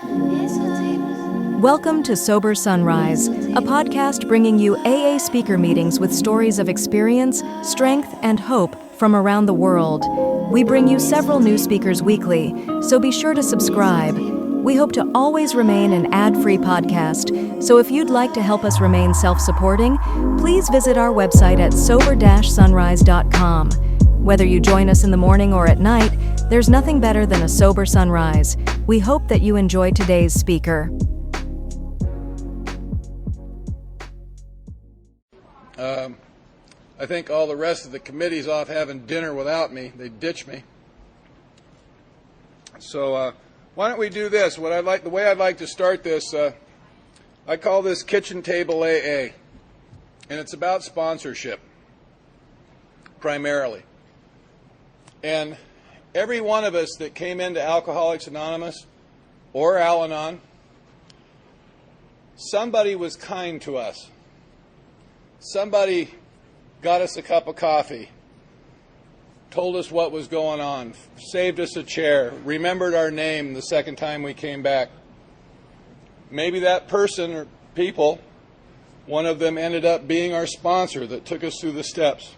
Welcome to Sober Sunrise, a podcast bringing you AA speaker meetings with stories of experience, strength, and hope from around the world. We bring you several new speakers weekly, so be sure to subscribe. We hope to always remain an ad-free podcast, so if you'd like to help us remain self-supporting, please visit our website at sober-sunrise.com. Whether you join us in the morning or at night, there's nothing better than a sober sunrise. We hope that you enjoy today's speaker. I think all the rest of the committee's off having dinner without me. They ditched me. So why don't we do this? The way I'd like to start this, I call this Kitchen Table AA, and it's about sponsorship, primarily. And every one of us that came into Alcoholics Anonymous or Al-Anon, somebody was kind to us. Somebody got us a cup of coffee, told us what was going on, saved us a chair, remembered our name the second time we came back. Maybe that person or people, one of them ended up being our sponsor that took us through the steps.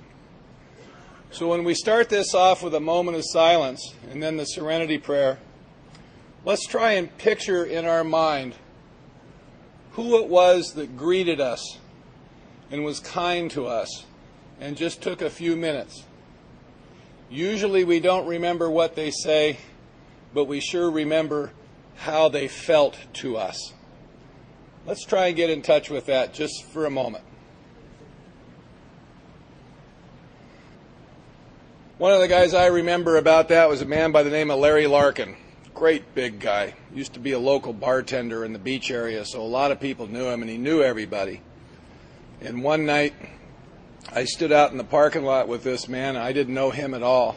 So when we start this off with a moment of silence and then the serenity prayer, let's try and picture in our mind who it was that greeted us and was kind to us and just took a few minutes. Usually we don't remember what they say, but we sure remember how they felt to us. Let's try and get in touch with that just for a moment. One of the guys I remember about that was a man by the name of Larry Larkin. Great big guy. Used to be a local bartender in the beach area, so a lot of people knew him and he knew everybody. And one night, I stood out in the parking lot with this man. I didn't know him at all.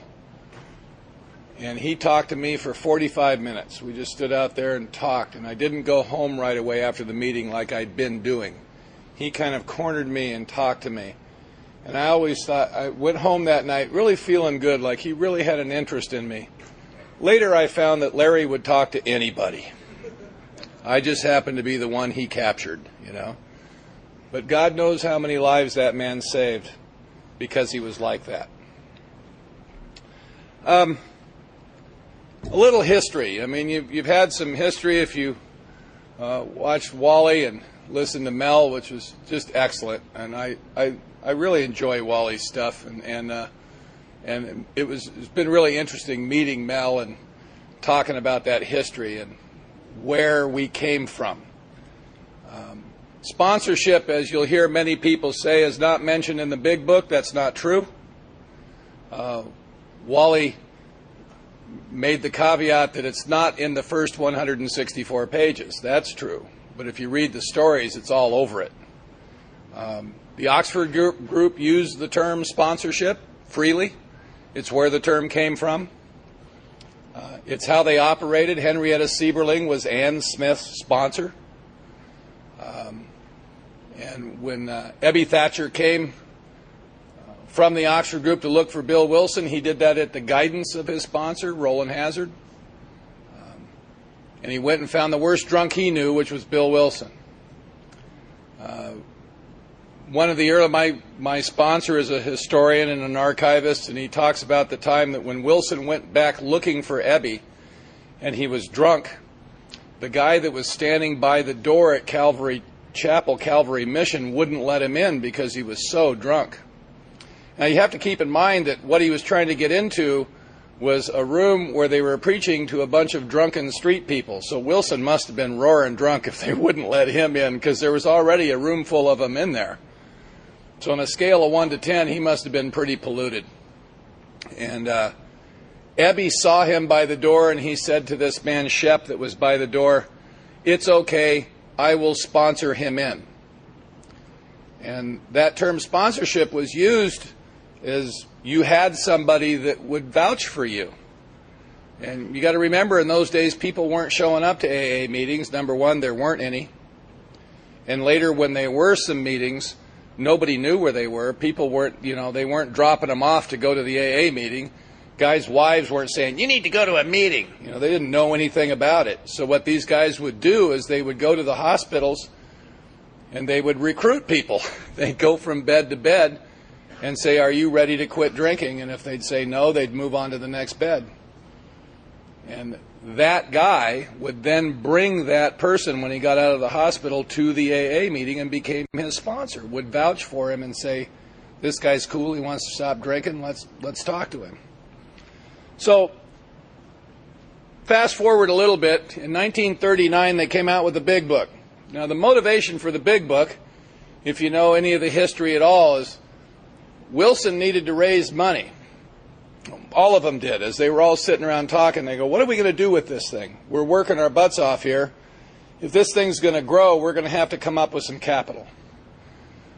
And he talked to me for 45 minutes. We just stood out there and talked. And I didn't go home right away after the meeting like I'd been doing. He kind of cornered me and talked to me. And I always thought, I went home that night really feeling good, like he really had an interest in me. Later I found that Larry would talk to anybody. I just happened to be the one he captured, you know. But God knows how many lives that man saved because he was like that. A little history. I mean, you've had some history if you watched Wally and listened to Mel, which was just excellent. And I really enjoy Wally's stuff. And it's been really interesting meeting Mel and talking about that history and where we came from. Sponsorship, as you'll hear many people say, is not mentioned in the big book. That's not true. Wally made the caveat that it's not in the first 164 pages. That's true. But if you read the stories, it's all over it. The Oxford group used the term sponsorship freely. It's where the term came from. It's how they operated. Henrietta Sieberling was Ann Smith's sponsor. And when Ebby Thatcher came from the Oxford group to look for Bill Wilson, he did that at the guidance of his sponsor, Roland Hazard. And he went and found the worst drunk he knew, which was Bill Wilson. One of the early, my sponsor is a historian and an archivist, and he talks about the time that when Wilson went back looking for Ebby and he was drunk, the guy that was standing by the door at Calvary Chapel, Calvary Mission, wouldn't let him in because he was so drunk. Now you have to keep in mind that what he was trying to get into was a room where they were preaching to a bunch of drunken street people. So Wilson must have been roaring drunk if they wouldn't let him in, because there was already a room full of them in there. So on a scale of 1 to 10, he must have been pretty polluted. And Ebby saw him by the door, and he said to this man, Shep, that was by the door, "It's okay, I will sponsor him in." And that term sponsorship was used as you had somebody that would vouch for you. And you got to remember, in those days, people weren't showing up to AA meetings. Number one, there weren't any. And later, when there were some meetings, nobody knew where they were. People weren't, they weren't dropping them off to go to the AA meeting. Guys' wives weren't saying, you need to go to a meeting. You know, they didn't know anything about it. So what these guys would do is they would go to the hospitals and they would recruit people. They'd go from bed to bed and say, are you ready to quit drinking? And if they'd say no, they'd move on to the next bed. And that guy would then bring that person, when he got out of the hospital, to the AA meeting and became his sponsor, would vouch for him and say, this guy's cool, he wants to stop drinking, let's talk to him. So, fast forward a little bit, in 1939 they came out with the Big Book. Now the motivation for the Big Book, if you know any of the history at all, is Wilson needed to raise money. All of them did. As they were all sitting around talking, they go, what are we going to do with this thing? We're working our butts off here. If this thing's going to grow, we're going to have to come up with some capital.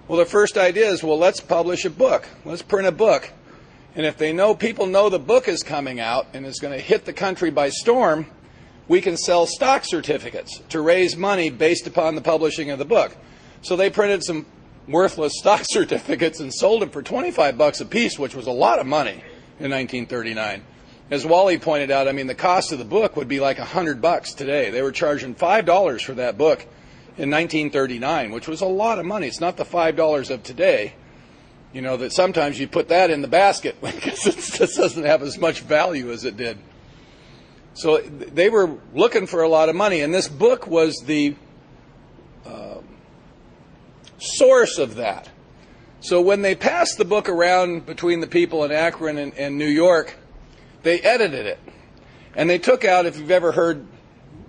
Well, their first idea is, well, let's publish a book. Let's print a book. And if they know, people know the book is coming out and is going to hit the country by storm, we can sell stock certificates to raise money based upon the publishing of the book. So they printed some worthless stock certificates and sold them for $25 a piece, which was a lot of money in 1939. As Wally pointed out, I mean, the cost of the book would be like $100 today. They were charging $5 for that book in 1939, which was a lot of money. It's not the $5 of today. You know, that sometimes you put that in the basket because it just doesn't have as much value as it did. So they were looking for a lot of money, and this book was the source of that. So when they passed the book around between the people in Akron and New York, they edited it. And they took out, if you've ever heard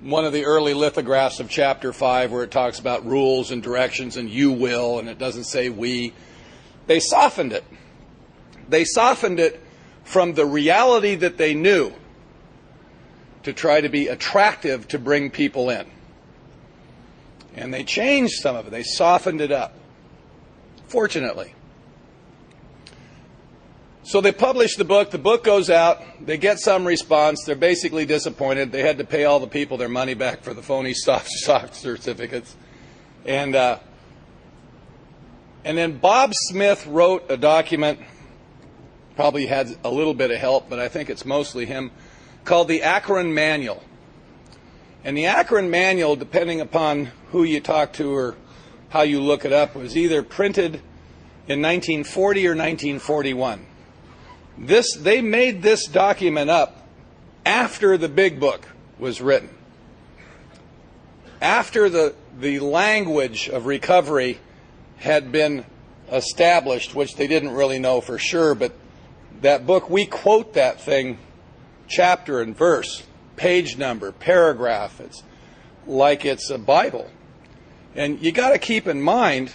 one of the early lithographs of Chapter 5 where it talks about rules and directions and you will, and it doesn't say we, they softened it. They softened it from the reality that they knew to try to be attractive to bring people in. And they changed some of it. They softened it up, fortunately. So they publish the book. The book goes out. They get some response. They're basically disappointed. They had to pay all the people their money back for the phony stock certificates. And then Bob Smith wrote a document, probably had a little bit of help, but I think it's mostly him, called the Akron Manual. And the Akron Manual, depending upon who you talk to or how you look it up, was either printed in 1940 or 1941. They made this document up after the Big Book was written. After the language of recovery had been established, which they didn't really know for sure, but that book, we quote that thing chapter and verse, page number, paragraph. It's like it's a Bible. And you got to keep in mind,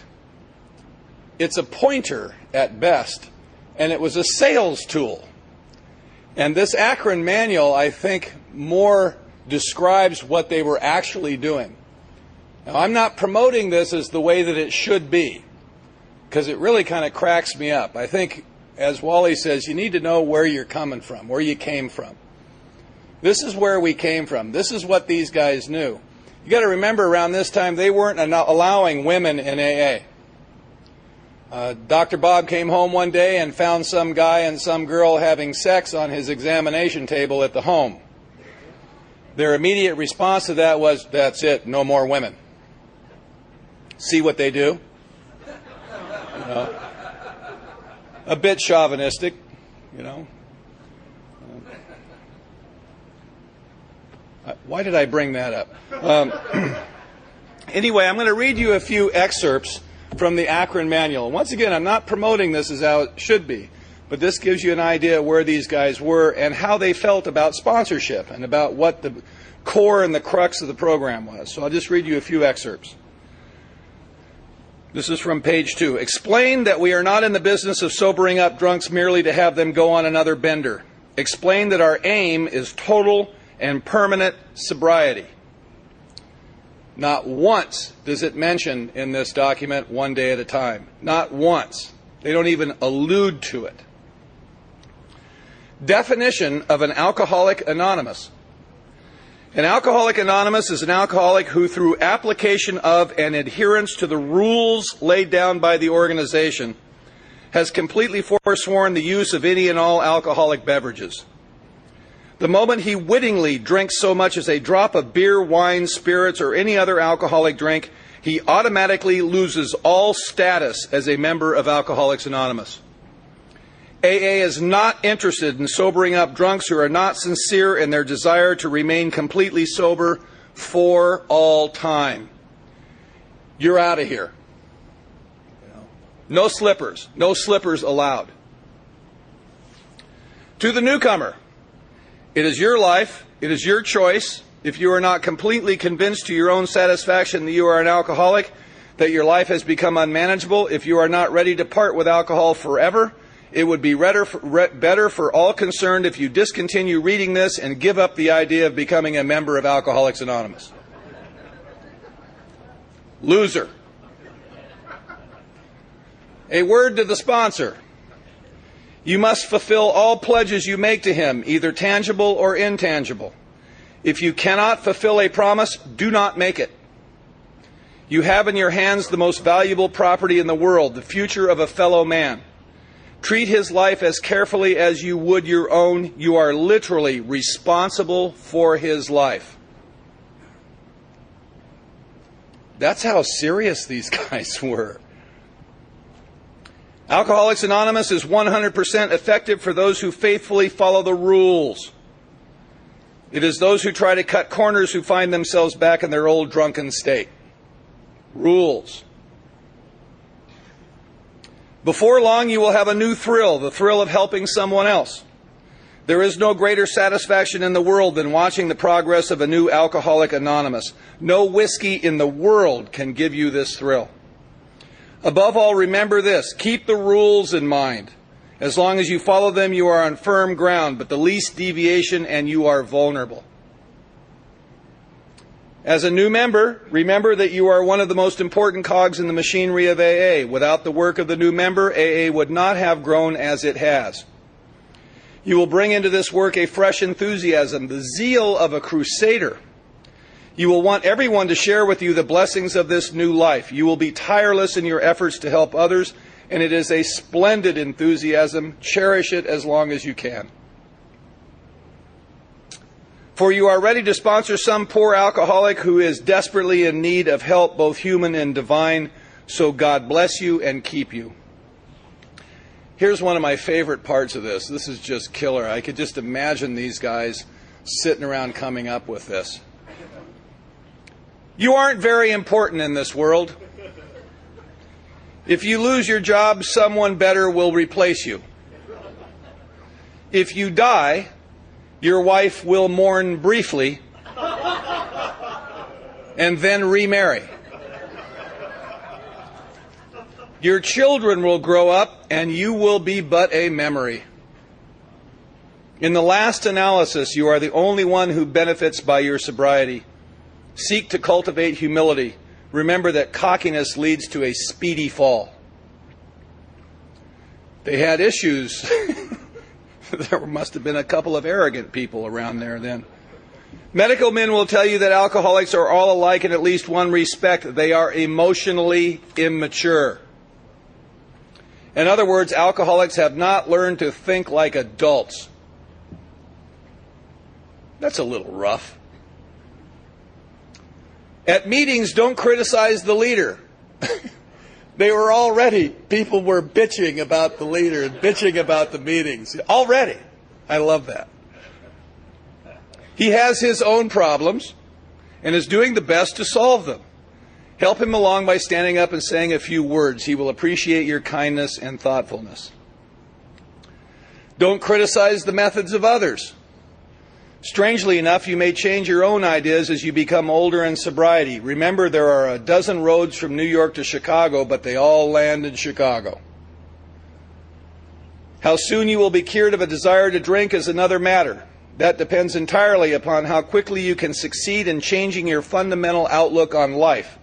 it's a pointer at best, and it was a sales tool. And this Akron Manual, I think, more describes what they were actually doing. Now, I'm not promoting this as the way that it should be, because it really kind of cracks me up. I think, as Wally says, you need to know where you're coming from, where you came from. This is where we came from. This is what these guys knew. You got to remember, around this time, they weren't allowing women in AA. Dr. Bob came home one day and found some guy and some girl having sex on his examination table at the home. Their immediate response to that was, that's it, no more women. See what they do? You know, a bit chauvinistic, you know. Why did I bring that up? Anyway, I'm going to read you a few excerpts from the Akron Manual. Once again, I'm not promoting this as how it should be, but this gives you an idea of where these guys were and how they felt about sponsorship and about what the core and the crux of the program was. So I'll just read you a few excerpts. This is from page 2. Explain that we are not in the business of sobering up drunks merely to have them go on another bender. Explain that our aim is total and permanent sobriety. Not once does it mention in this document one day at a time. Not once. They don't even allude to it. Definition of an Alcoholic Anonymous. An Alcoholic Anonymous is an alcoholic who, through application of and adherence to the rules laid down by the organization, has completely forsworn the use of any and all alcoholic beverages. The moment he wittingly drinks so much as a drop of beer, wine, spirits, or any other alcoholic drink, he automatically loses all status as a member of Alcoholics Anonymous. AA is not interested in sobering up drunks who are not sincere in their desire to remain completely sober for all time. You're out of here. No slippers. No slippers allowed. To the newcomer, it is your life. It is your choice. If you are not completely convinced to your own satisfaction that you are an alcoholic, that your life has become unmanageable, if you are not ready to part with alcohol forever, it would be better for all concerned if you discontinue reading this and give up the idea of becoming a member of Alcoholics Anonymous. Loser. A word to the sponsor. You must fulfill all pledges you make to him, either tangible or intangible. If you cannot fulfill a promise, do not make it. You have in your hands the most valuable property in the world, the future of a fellow man. Treat his life as carefully as you would your own. You are literally responsible for his life. That's how serious these guys were. Alcoholics Anonymous is 100% effective for those who faithfully follow the rules. It is those who try to cut corners who find themselves back in their old drunken state. Rules. Before long, you will have a new thrill, the thrill of helping someone else. There is no greater satisfaction in the world than watching the progress of a new Alcoholic Anonymous. No whiskey in the world can give you this thrill. Above all, remember this. Keep the rules in mind. As long as you follow them, you are on firm ground, but the least deviation and you are vulnerable. As a new member, remember that you are one of the most important cogs in the machinery of AA. Without the work of the new member, AA would not have grown as it has. You will bring into this work a fresh enthusiasm, the zeal of a crusader. You will want everyone to share with you the blessings of this new life. You will be tireless in your efforts to help others, and it is a splendid enthusiasm. Cherish it as long as you can. For you are ready to sponsor some poor alcoholic who is desperately in need of help, both human and divine. So God bless you and keep you. Here's one of my favorite parts of this. This is just killer. I could just imagine these guys sitting around coming up with this. You aren't very important in this world. If you lose your job, someone better will replace you. If you die, your wife will mourn briefly and then remarry. Your children will grow up and you will be but a memory. In the last analysis, you are the only one who benefits by your sobriety. Seek to cultivate humility. Remember that cockiness leads to a speedy fall. They had issues. There must have been a couple of arrogant people around there then. Medical men will tell you that alcoholics are all alike in at least one respect. They are emotionally immature. In other words, alcoholics have not learned to think like adults. That's a little rough. At meetings, don't criticize the leader. People were bitching about the leader and bitching about the meetings. Already. I love that. He has his own problems and is doing the best to solve them. Help him along by standing up and saying a few words. He will appreciate your kindness and thoughtfulness. Don't criticize the methods of others. Strangely enough, you may change your own ideas as you become older in sobriety. Remember, there are a dozen roads from New York to Chicago, but they all land in Chicago. How soon you will be cured of a desire to drink is another matter. That depends entirely upon how quickly you can succeed in changing your fundamental outlook on life.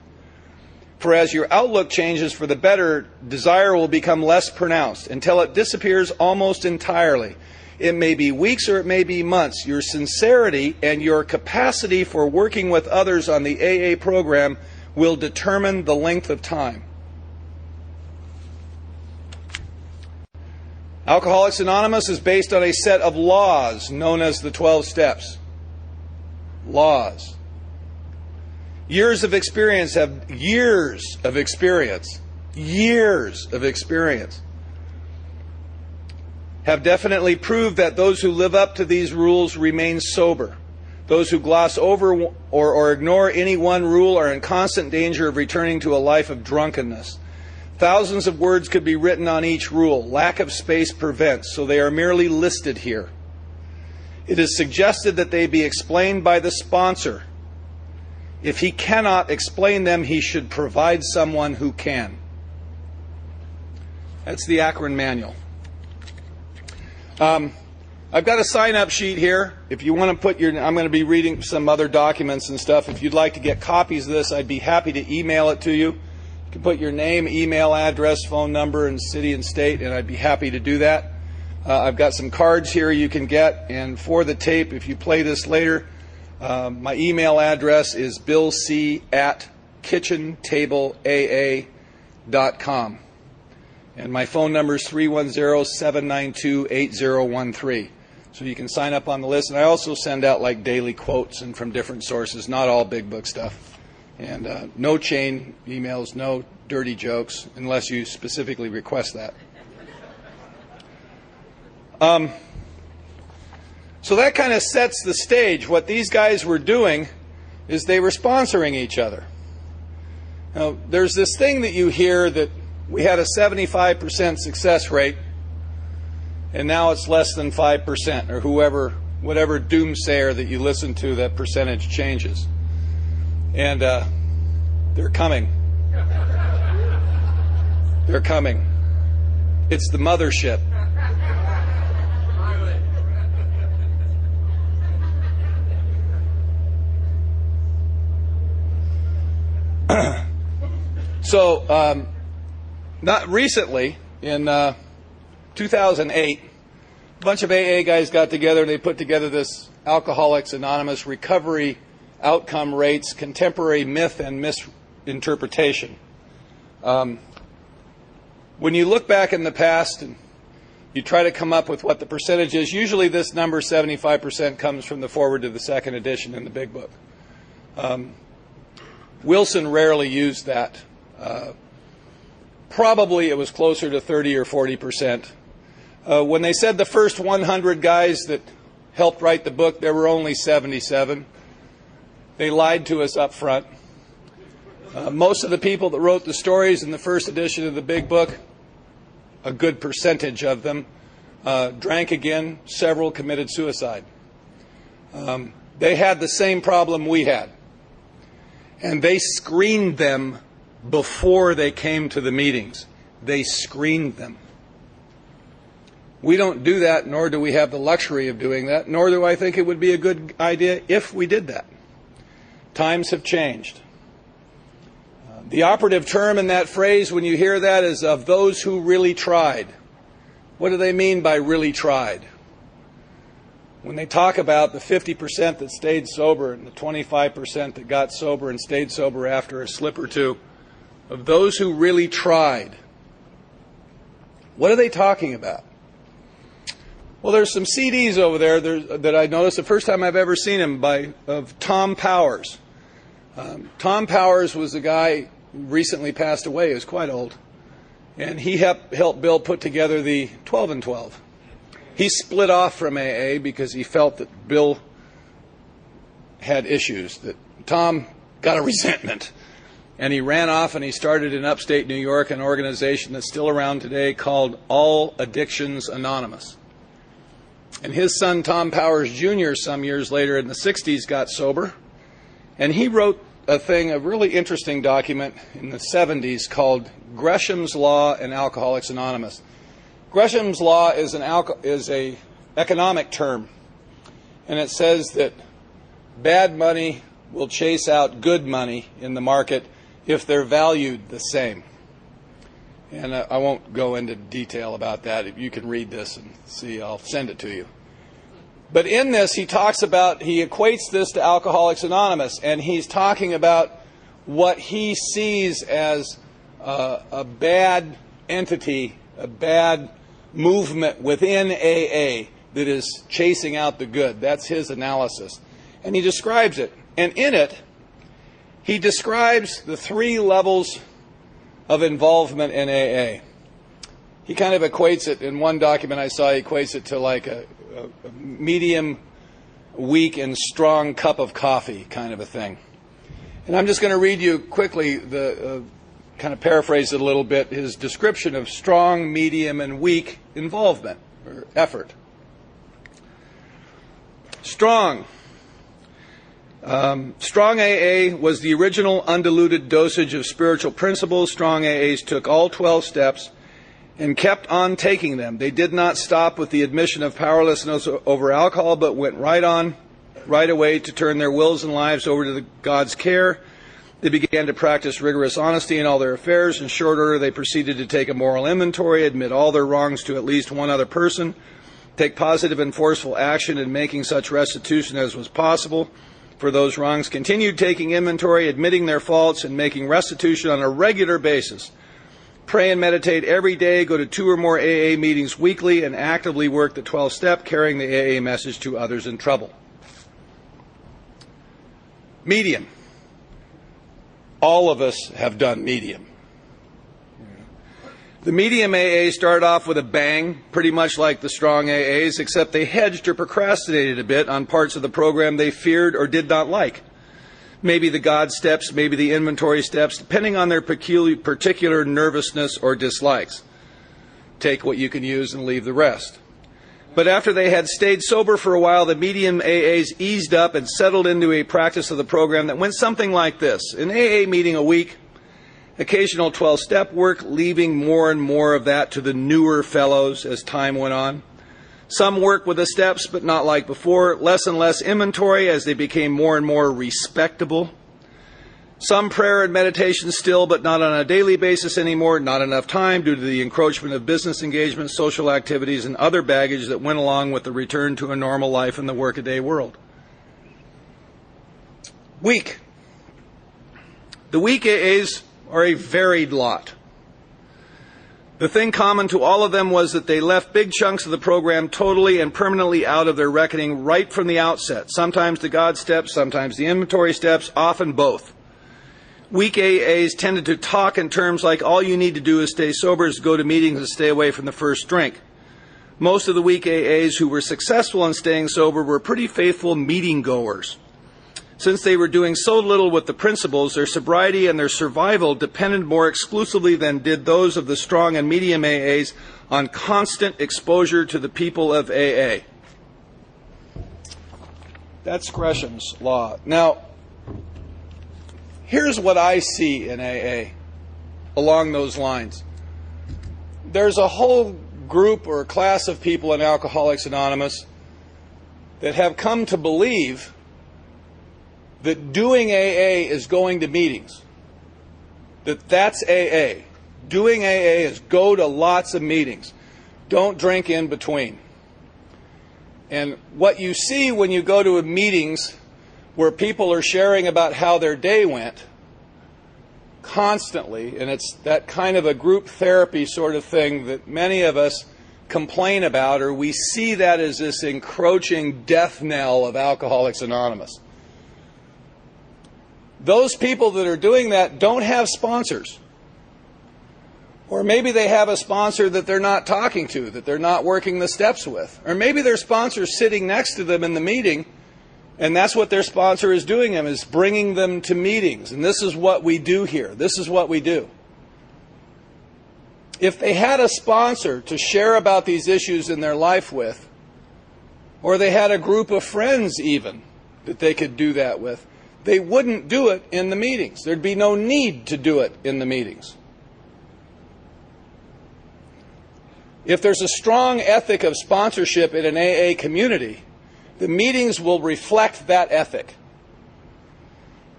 For as your outlook changes for the better, desire will become less pronounced until it disappears almost entirely. It may be weeks or it may be months. Your sincerity and your capacity for working with others on the AA program will determine the length of time. Alcoholics Anonymous is based on a set of laws known as the 12 Steps. Laws. Years of experience have definitely proved that those who live up to these rules remain sober. Those who gloss over or ignore any one rule are in constant danger of returning to a life of drunkenness. Thousands of words could be written on each rule. Lack of space prevents, so they are merely listed here. It is suggested that they be explained by the sponsor. If he cannot explain them, he should provide someone who can. That's the Akron Manual. I've got a sign-up sheet here. If you want to put your... I'm going to be reading some other documents and stuff. If you'd like to get copies of this, I'd be happy to email it to you. You can put your name, email address, phone number, and city and state, and I'd be happy to do that. I've got some cards here you can get, and for the tape, if you play this later, my email address is billc@kitchentableaa.com. And my phone number is 310-792-8013. So you can sign up on the list. And I also send out like daily quotes and from different sources, not all big book stuff. And no chain emails, no dirty jokes, unless you specifically request that. So that kind of sets the stage. What these guys were doing is they were sponsoring each other. Now, there's this thing that you hear that we had a 75% success rate, and now it's less than 5%, or whatever doomsayer that you listen to, that percentage changes. And they're coming. They're coming. It's the mothership. So, not recently, in 2008, a bunch of AA guys got together and they put together this Alcoholics Anonymous recovery outcome rates, contemporary myth and misinterpretation. When you look back in the past and you try to come up with what the percentage is, usually this number, 75%, comes from the foreword to the second edition in the Big Book. Wilson rarely used that. Probably it was closer to 30 or 40%. When they said the first 100 guys that helped write the book, there were only 77. They lied to us up front. Most of the people that wrote the stories in the first edition of the Big Book, a good percentage of them, drank again. Several committed suicide. They had the same problem we had. And they screened them before they came to the meetings. They screened them. We don't do that, nor do we have the luxury of doing that, nor do I think it would be a good idea if we did that. Times have changed. The operative term in that phrase, when you hear that, is of those who really tried. What do they mean by really tried? When they talk about the 50% that stayed sober and the 25% that got sober and stayed sober after a slip or two, of those who really tried, what are they talking about? Well, there's some CDs over there that I noticed the first time I've ever seen them of Tom Powers. Tom Powers was a guy who recently passed away. He was quite old. And he helped Bill put together the 12 and 12. He split off from AA because he felt that Bill had issues, that Tom got a resentment. And he ran off and he started in upstate New York an organization that's still around today called All Addictions Anonymous. And his son, Tom Powers Jr., some years later in the 60s, got sober. And he wrote a really interesting document in the 70s called Gresham's Law and Alcoholics Anonymous. Gresham's Law is a economic term. And it says that bad money will chase out good money in the market if they're valued the same. And I won't go into detail about that. You can read this and see. I'll send it to you. But in this, he equates this to Alcoholics Anonymous, and he's talking about what he sees as a bad entity, a bad movement within AA that is chasing out the good. That's his analysis. And he describes it. And in it, he describes the 3 levels of involvement in AA. He kind of equates it, in one document I saw, he equates it to like a medium, weak, and strong cup of coffee kind of a thing. And I'm just going to read you quickly, kind of paraphrase it a little bit, his description of strong, medium, and weak involvement or effort. Strong. Strong AA was the original undiluted dosage of spiritual principles. Strong AAs took all 12 steps and kept on taking them. They did not stop with the admission of powerlessness over alcohol, but went right away to turn their wills and lives over to God's care. They began to practice rigorous honesty in all their affairs. In short order, they proceeded to take a moral inventory, admit all their wrongs to at least one other person, take positive and forceful action in making such restitution as was possible for those wrongs, continued taking inventory, admitting their faults, and making restitution on a regular basis. Pray and meditate every day, go to 2 or more AA meetings weekly, and actively work the 12th step, carrying the AA message to others in trouble. Medium. All of us have done medium. The medium AAs started off with a bang, pretty much like the strong AAs, except they hedged or procrastinated a bit on parts of the program they feared or did not like. Maybe the God steps, maybe the inventory steps, depending on their particular nervousness or dislikes. Take what you can use and leave the rest. But after they had stayed sober for a while, the medium AAs eased up and settled into a practice of the program that went something like this. An AA meeting a week, occasional 12-step work, leaving more and more of that to the newer fellows as time went on. Some work with the steps, but not like before. Less and less inventory as they became more and more respectable. Some prayer and meditation still, but not on a daily basis anymore. Not enough time due to the encroachment of business engagements, social activities, and other baggage that went along with the return to a normal life in the workaday world. Weak. The weak AAs are a varied lot. The thing common to all of them was that they left big chunks of the program totally and permanently out of their reckoning right from the outset. Sometimes the God steps, sometimes the inventory steps, often both. Weak AAs tended to talk in terms like all you need to do is stay sober, is go to meetings and stay away from the first drink. Most of the weak AAs who were successful in staying sober were pretty faithful meeting goers. Since they were doing so little with the principles, their sobriety and their survival depended more exclusively than did those of the strong and medium AAs on constant exposure to the people of AA. That's Gresham's law. Now, here's what I see in AA along those lines. There's a whole group or class of people in Alcoholics Anonymous that have come to believe that doing AA is going to meetings. That's AA. Doing AA is go to lots of meetings. Don't drink in between. And what you see when you go to meetings where people are sharing about how their day went constantly, and it's that kind of a group therapy sort of thing that many of us complain about, or we see that as this encroaching death knell of Alcoholics Anonymous. Those people that are doing that don't have sponsors. Or maybe they have a sponsor that they're not talking to, that they're not working the steps with. Or maybe their sponsor's sitting next to them in the meeting, and that's what their sponsor is doing, is bringing them to meetings. And this is what we do here. This is what we do. If they had a sponsor to share about these issues in their life with, or they had a group of friends even that they could do that with, they wouldn't do it in the meetings. There'd be no need to do it in the meetings. If there's a strong ethic of sponsorship in an AA community, the meetings will reflect that ethic.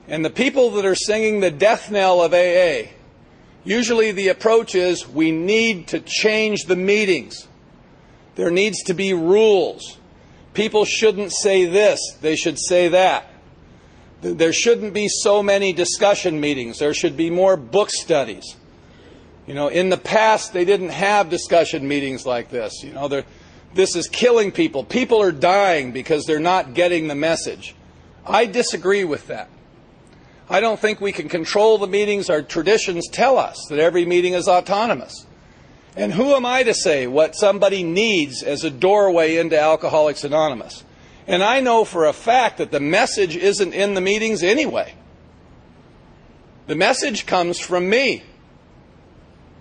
And the people that are singing the death knell of AA, usually the approach is, we need to change the meetings. There needs to be rules. People shouldn't say this, they should say that. There shouldn't be so many discussion meetings. There should be more book studies. In the past, they didn't have discussion meetings like this. This is killing people. People are dying because they're not getting the message. I disagree with that. I don't think we can control the meetings. Our traditions tell us that every meeting is autonomous. And who am I to say what somebody needs as a doorway into Alcoholics Anonymous? And I know for a fact that the message isn't in the meetings anyway. The message comes from me.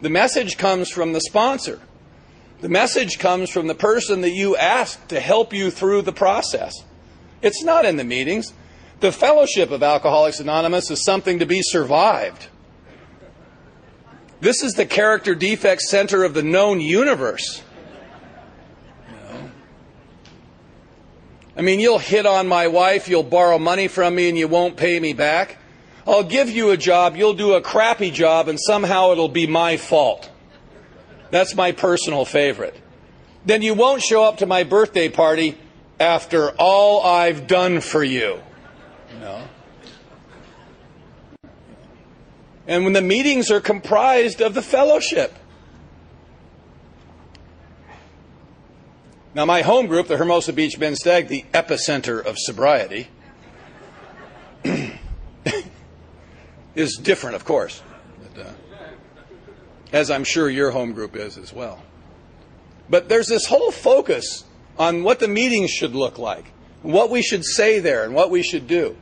The message comes from the sponsor. The message comes from the person that you ask to help you through the process. It's not in the meetings. The fellowship of Alcoholics Anonymous is something to be survived. This is the character defect center of the known universe. You'll hit on my wife, you'll borrow money from me, and you won't pay me back. I'll give you a job, you'll do a crappy job, and somehow it'll be my fault. That's my personal favorite. Then you won't show up to my birthday party after all I've done for you. And when the meetings are comprised of the fellowship. Now, my home group, the Hermosa Beach Men's Stag, the epicenter of sobriety, is different, of course. But, as I'm sure your home group is as well. But there's this whole focus on what the meetings should look like, what we should say there, and what we should do.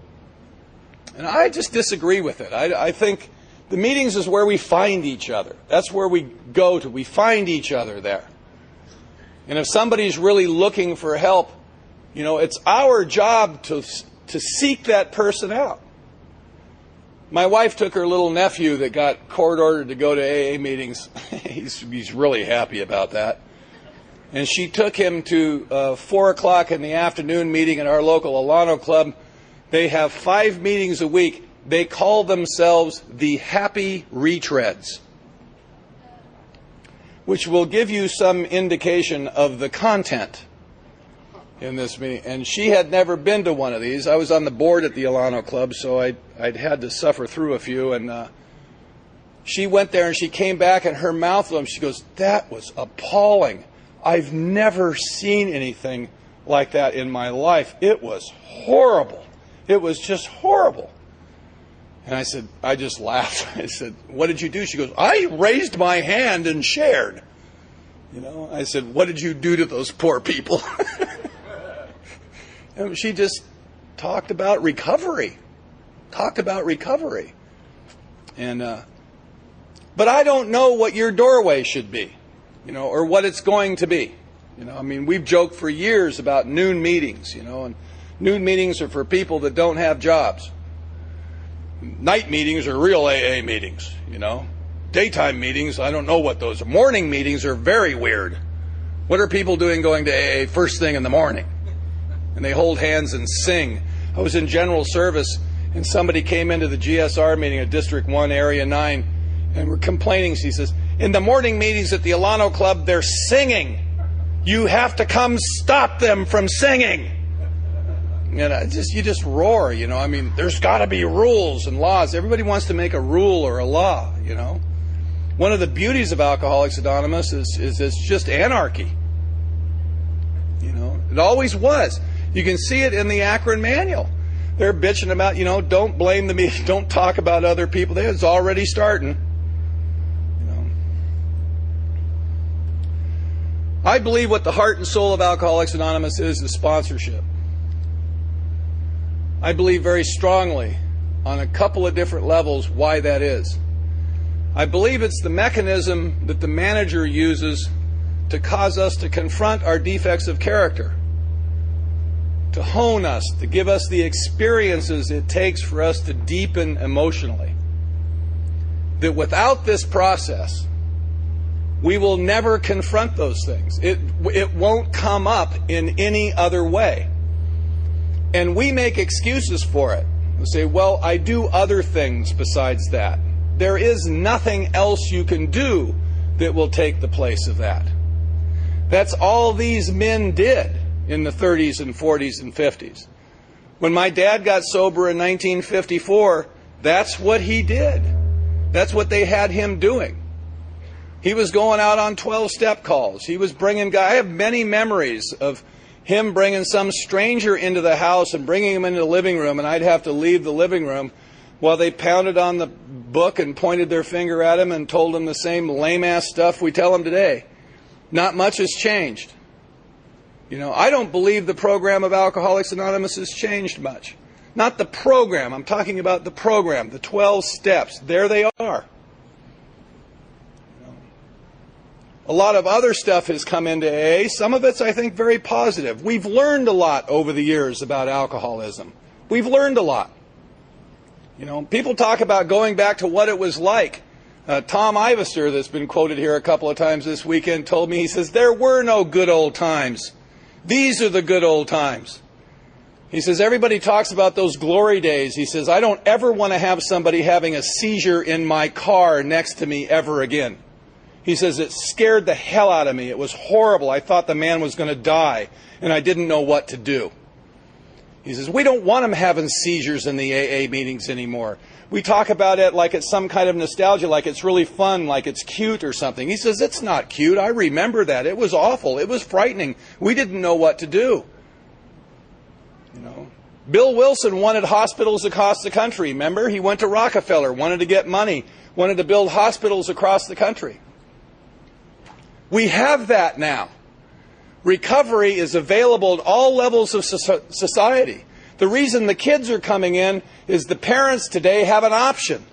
And I just disagree with it. I think the meetings is where we find each other. That's where we go to. We find each other there. And if somebody's really looking for help, it's our job to seek that person out. My wife took her little nephew that got court-ordered to go to AA meetings. He's really happy about that. And she took him to 4 o'clock in the afternoon meeting at our local Alano Club. They have 5 meetings a week. They call themselves the Happy Retreads, which will give you some indication of the content in this meeting. And she had never been to one of these. I was on the board at the Alano Club, so I'd had to suffer through a few. And she went there and she came back and her mouth, she goes, "That was appalling. I've never seen anything like that in my life. It was horrible. It was just horrible." And I said, I just laughed. I said, "What did you do?" She goes, "I raised my hand and shared." I said, "What did you do to those poor people?" And she just talked about recovery. And, but I don't know what your doorway should be, or what it's going to be. We've joked for years about noon meetings, and noon meetings are for people that don't have jobs. Night meetings are real AA meetings, Daytime meetings, I don't know what those are. Morning meetings are very weird. What are people doing going to AA first thing in the morning? And they hold hands and sing. I was in general service, and somebody came into the GSR meeting at District 1, Area 9, and were complaining. She says, "In the morning meetings at the Alano Club, they're singing. You have to come stop them from singing." And you just roar, there's got to be rules and laws. Everybody wants to make a rule or a law, One of the beauties of Alcoholics Anonymous is it's just anarchy. It always was. You can see it in the Akron manual. They're bitching about, don't blame the media, don't talk about other people. It's already starting. I believe what the heart and soul of Alcoholics Anonymous is sponsorship. I believe very strongly on a couple of different levels why that is. I believe it's the mechanism that the manager uses to cause us to confront our defects of character, to hone us, to give us the experiences it takes for us to deepen emotionally. That without this process, we will never confront those things. It won't come up in any other way. And we make excuses for it. We say, well, I do other things besides that. There is nothing else you can do that will take the place of that. That's all these men did in the 30s and 40s and 50s. When my dad got sober in 1954, that's what he did. That's what they had him doing. He was going out on 12-step calls. He was bringing guys. I have many memories of him bringing some stranger into the house and bringing him into the living room, and I'd have to leave the living room while they pounded on the book and pointed their finger at him and told him the same lame-ass stuff we tell him today. Not much has changed. You know, I don't believe the program of Alcoholics Anonymous has changed much. Not the program. I'm talking about the program, the 12 steps. There they are. A lot of other stuff has come into AA. Some of it's, I think, very positive. We've learned a lot over the years about alcoholism. We've learned a lot. You know, people talk about going back to what it was like. Tom Ivester, that's been quoted here a couple of times this weekend, told me, he says, there were no good old times. These are the good old times. He says, everybody talks about those glory days. He says, I don't ever want to have somebody having a seizure in my car next to me ever again. He says, it scared the hell out of me. It was horrible. I thought the man was going to die, and I didn't know what to do. He says, we don't want him having seizures in the AA meetings anymore. We talk about it like it's some kind of nostalgia, like it's really fun, like it's cute or something. He says, it's not cute. I remember that. It was awful. It was frightening. We didn't know what to do. You know, Bill Wilson wanted hospitals across the country. Remember? He went to Rockefeller, wanted to get money, wanted to build hospitals across the country. We have that now. Recovery is available at all levels of society. The reason the kids are coming in is the parents today have an option.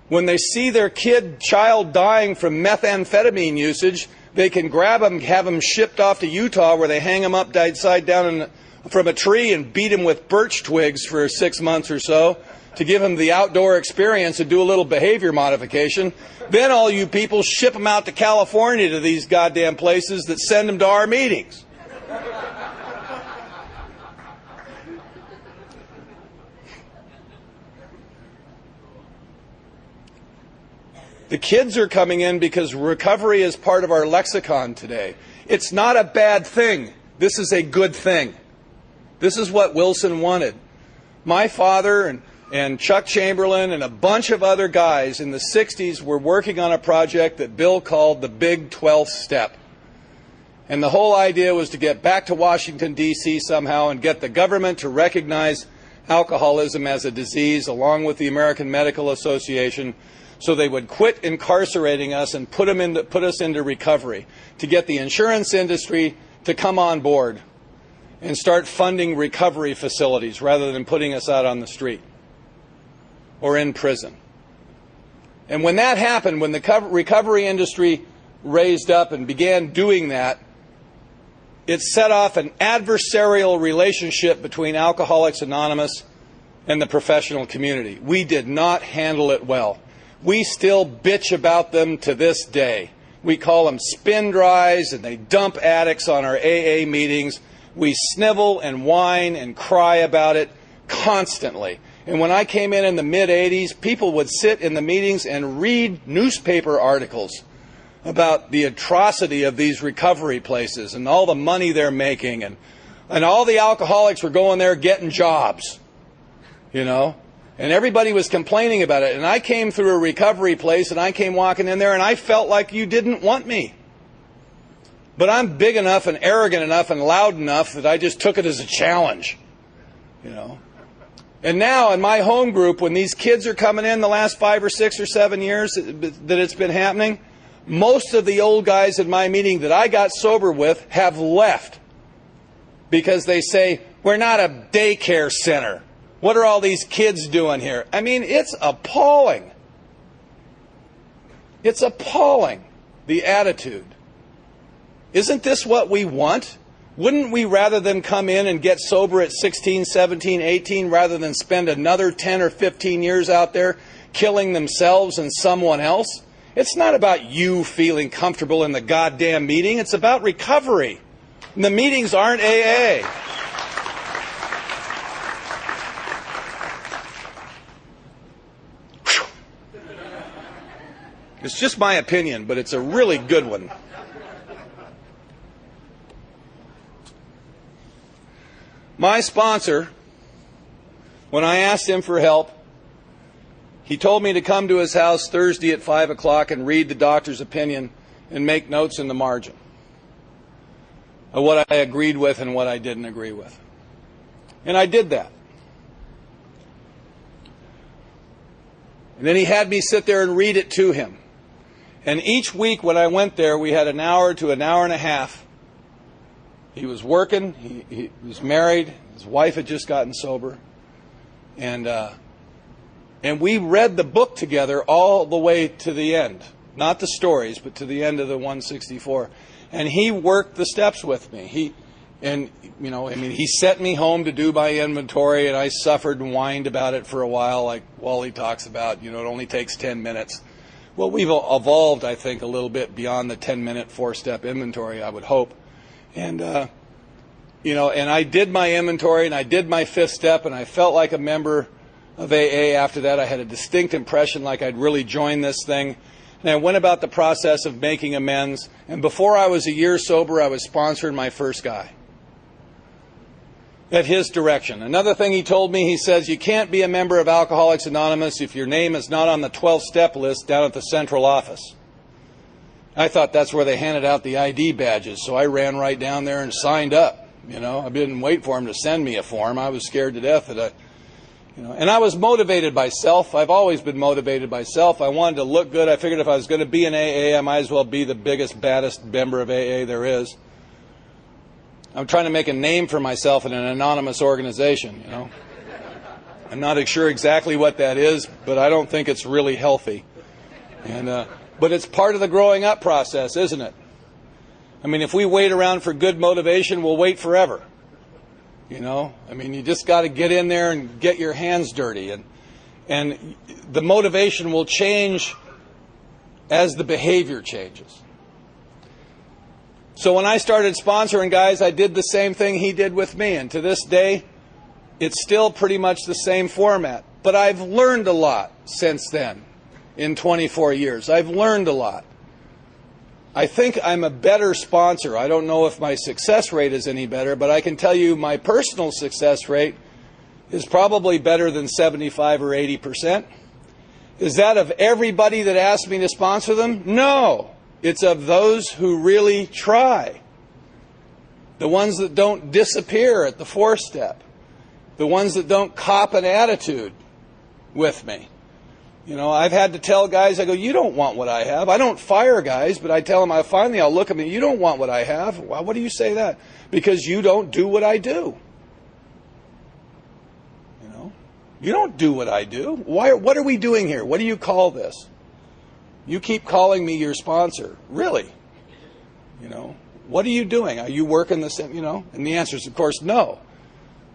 When they see their child dying from methamphetamine usage, they can grab them, have them shipped off to Utah where they hang them upside down from a tree and beat them with birch twigs for 6 months or so to give them the outdoor experience and do a little behavior modification. Then all you people ship them out to California to these goddamn places that send them to our meetings. The kids are coming in because recovery is part of our lexicon today. It's not a bad thing. This is a good thing. This is what Wilson wanted. My father and Chuck Chamberlain and a bunch of other guys in the 60s were working on a project that Bill called the Big 12th Step. And the whole idea was to get back to Washington, D.C. somehow and get the government to recognize alcoholism as a disease along with the American Medical Association so they would quit incarcerating us and put us into recovery, to get the insurance industry to come on board and start funding recovery facilities rather than putting us out on the street or in prison. And when that happened, when the recovery industry raised up and began doing that, it set off an adversarial relationship between Alcoholics Anonymous and the professional community. We did not handle it well. We still bitch about them to this day. We call them spin dries, and they dump addicts on our AA meetings. We snivel and whine and cry about it constantly. And when I came in the mid-'80s, people would sit in the meetings and read newspaper articles about the atrocity of these recovery places and all the money they're making. And all the alcoholics were going there getting jobs, you know. And everybody was complaining about it. And I came through a recovery place, and I came walking in there, and I felt like you didn't want me. But I'm big enough and arrogant enough and loud enough that I just took it as a challenge, you know. And now in my home group, when these kids are coming in the last 5 or 6 or 7 years that it's been happening, most of the old guys in my meeting that I got sober with have left because they say, we're not a daycare center. What are all these kids doing here? I mean, it's appalling. It's appalling, the attitude. Isn't this what we want? Wouldn't we rather them come in and get sober at 16, 17, 18 rather than spend another 10 or 15 years out there killing themselves and someone else? It's not about you feeling comfortable in the goddamn meeting. It's about recovery. And the meetings aren't AA. It's just my opinion, but it's a really good one. My sponsor, when I asked him for help, He told me to come to his house Thursday at 5 o'clock and read the doctor's opinion and make notes in the margin of what I agreed with and what I didn't agree with. And I did that. And then he had me sit there and read it to him. And each week when I went there, we had an hour to an hour and a half. He was working. He was married. His wife had just gotten sober. And we read the book together all the way to the end. Not the stories, but to the end of the 164. And he worked the steps with me. He sent me home to do my inventory, and I suffered and whined about it for a while, like Wally talks about. It only takes 10 minutes. Well, we've evolved, I think, a little bit beyond the 10-minute 4-step inventory, I would hope. And, and I did my inventory, and I did my 5th step, and I felt like a member of AA after that. I had a distinct impression like I'd really joined this thing. And I went about the process of making amends. And before I was a year sober, I was sponsoring my first guy at his direction. Another thing he told me, he says, you can't be a member of Alcoholics Anonymous if your name is not on the 12-step list down at the central office. I thought that's where they handed out the ID badges, so I ran right down there and signed up. I didn't wait for him to send me a form. I was scared to death that and I was motivated by self. I've always been motivated by self. I wanted to look good. I figured if I was going to be in AA, I might as well be the biggest, baddest member of AA there is. I'm trying to make a name for myself in an anonymous organization, I'm not sure exactly what that is, but I don't think it's really healthy. But it's part of the growing up process, isn't it? If we wait around for good motivation, we'll wait forever. You just got to get in there and get your hands dirty. And the motivation will change as the behavior changes. So when I started sponsoring guys, I did the same thing he did with me. And to this day, it's still pretty much the same format. But I've learned a lot since then, in 24 years. I've learned a lot. I think I'm a better sponsor. I don't know if my success rate is any better, but I can tell you my personal success rate is probably better than 75 or 80%. Is that of everybody that asks me to sponsor them? No. It's of those who really try. The ones that don't disappear at the 4-step. The ones that don't cop an attitude with me. I've had to tell guys, I go, you don't want what I have. I don't fire guys, but I tell them, I'll look at them, you don't want what I have. Why, what do you say that? Because you don't do what I do. You don't do what I do. What are we doing here? What do you call this? You keep calling me your sponsor. Really? What are you doing? Are you working the same, And the answer is, of course, no.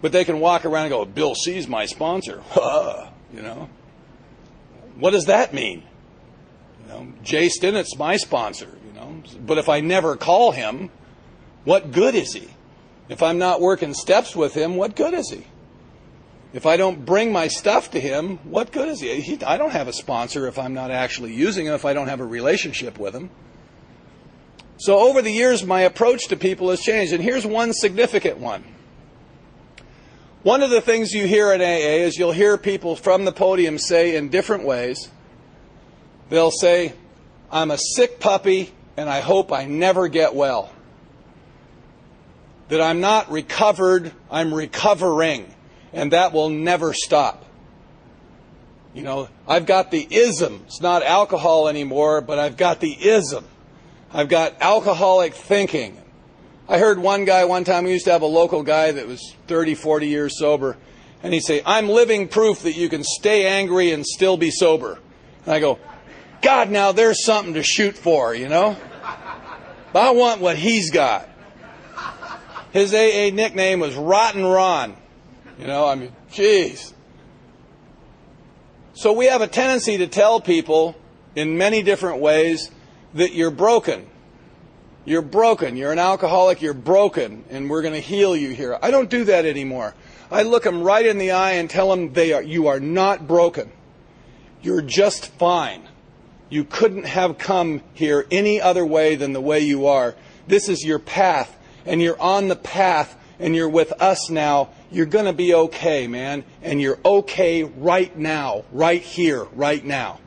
But they can walk around and go, Bill C's my sponsor. What does that mean? Jay Stinnett's my sponsor, But if I never call him, what good is he? If I'm not working steps with him, what good is he? If I don't bring my stuff to him, what good is he? I don't have a sponsor if I'm not actually using him, if I don't have a relationship with him. So over the years, my approach to people has changed. And here's one significant one. One of the things you hear in AA is you'll hear people from the podium say in different ways, they'll say, I'm a sick puppy and I hope I never get well. That I'm not recovered, I'm recovering. And that will never stop. I've got the ism. It's not alcohol anymore, but I've got the ism. I've got alcoholic thinking. I heard one guy one time, we used to have a local guy that was 30, 40 years sober, and he'd say, I'm living proof that you can stay angry and still be sober. And I go, God, now there's something to shoot for, But I want what he's got. His AA nickname was Rotten Ron. Geez. So we have a tendency to tell people in many different ways that you're broken. You're broken. You're an alcoholic. You're broken. And we're going to heal you here. I don't do that anymore. I look them right in the eye and tell them you are not broken. You're just fine. You couldn't have come here any other way than the way you are. This is your path. And you're on the path. And you're with us now. you're going to be okay, man. And you're okay right now, right here, right now.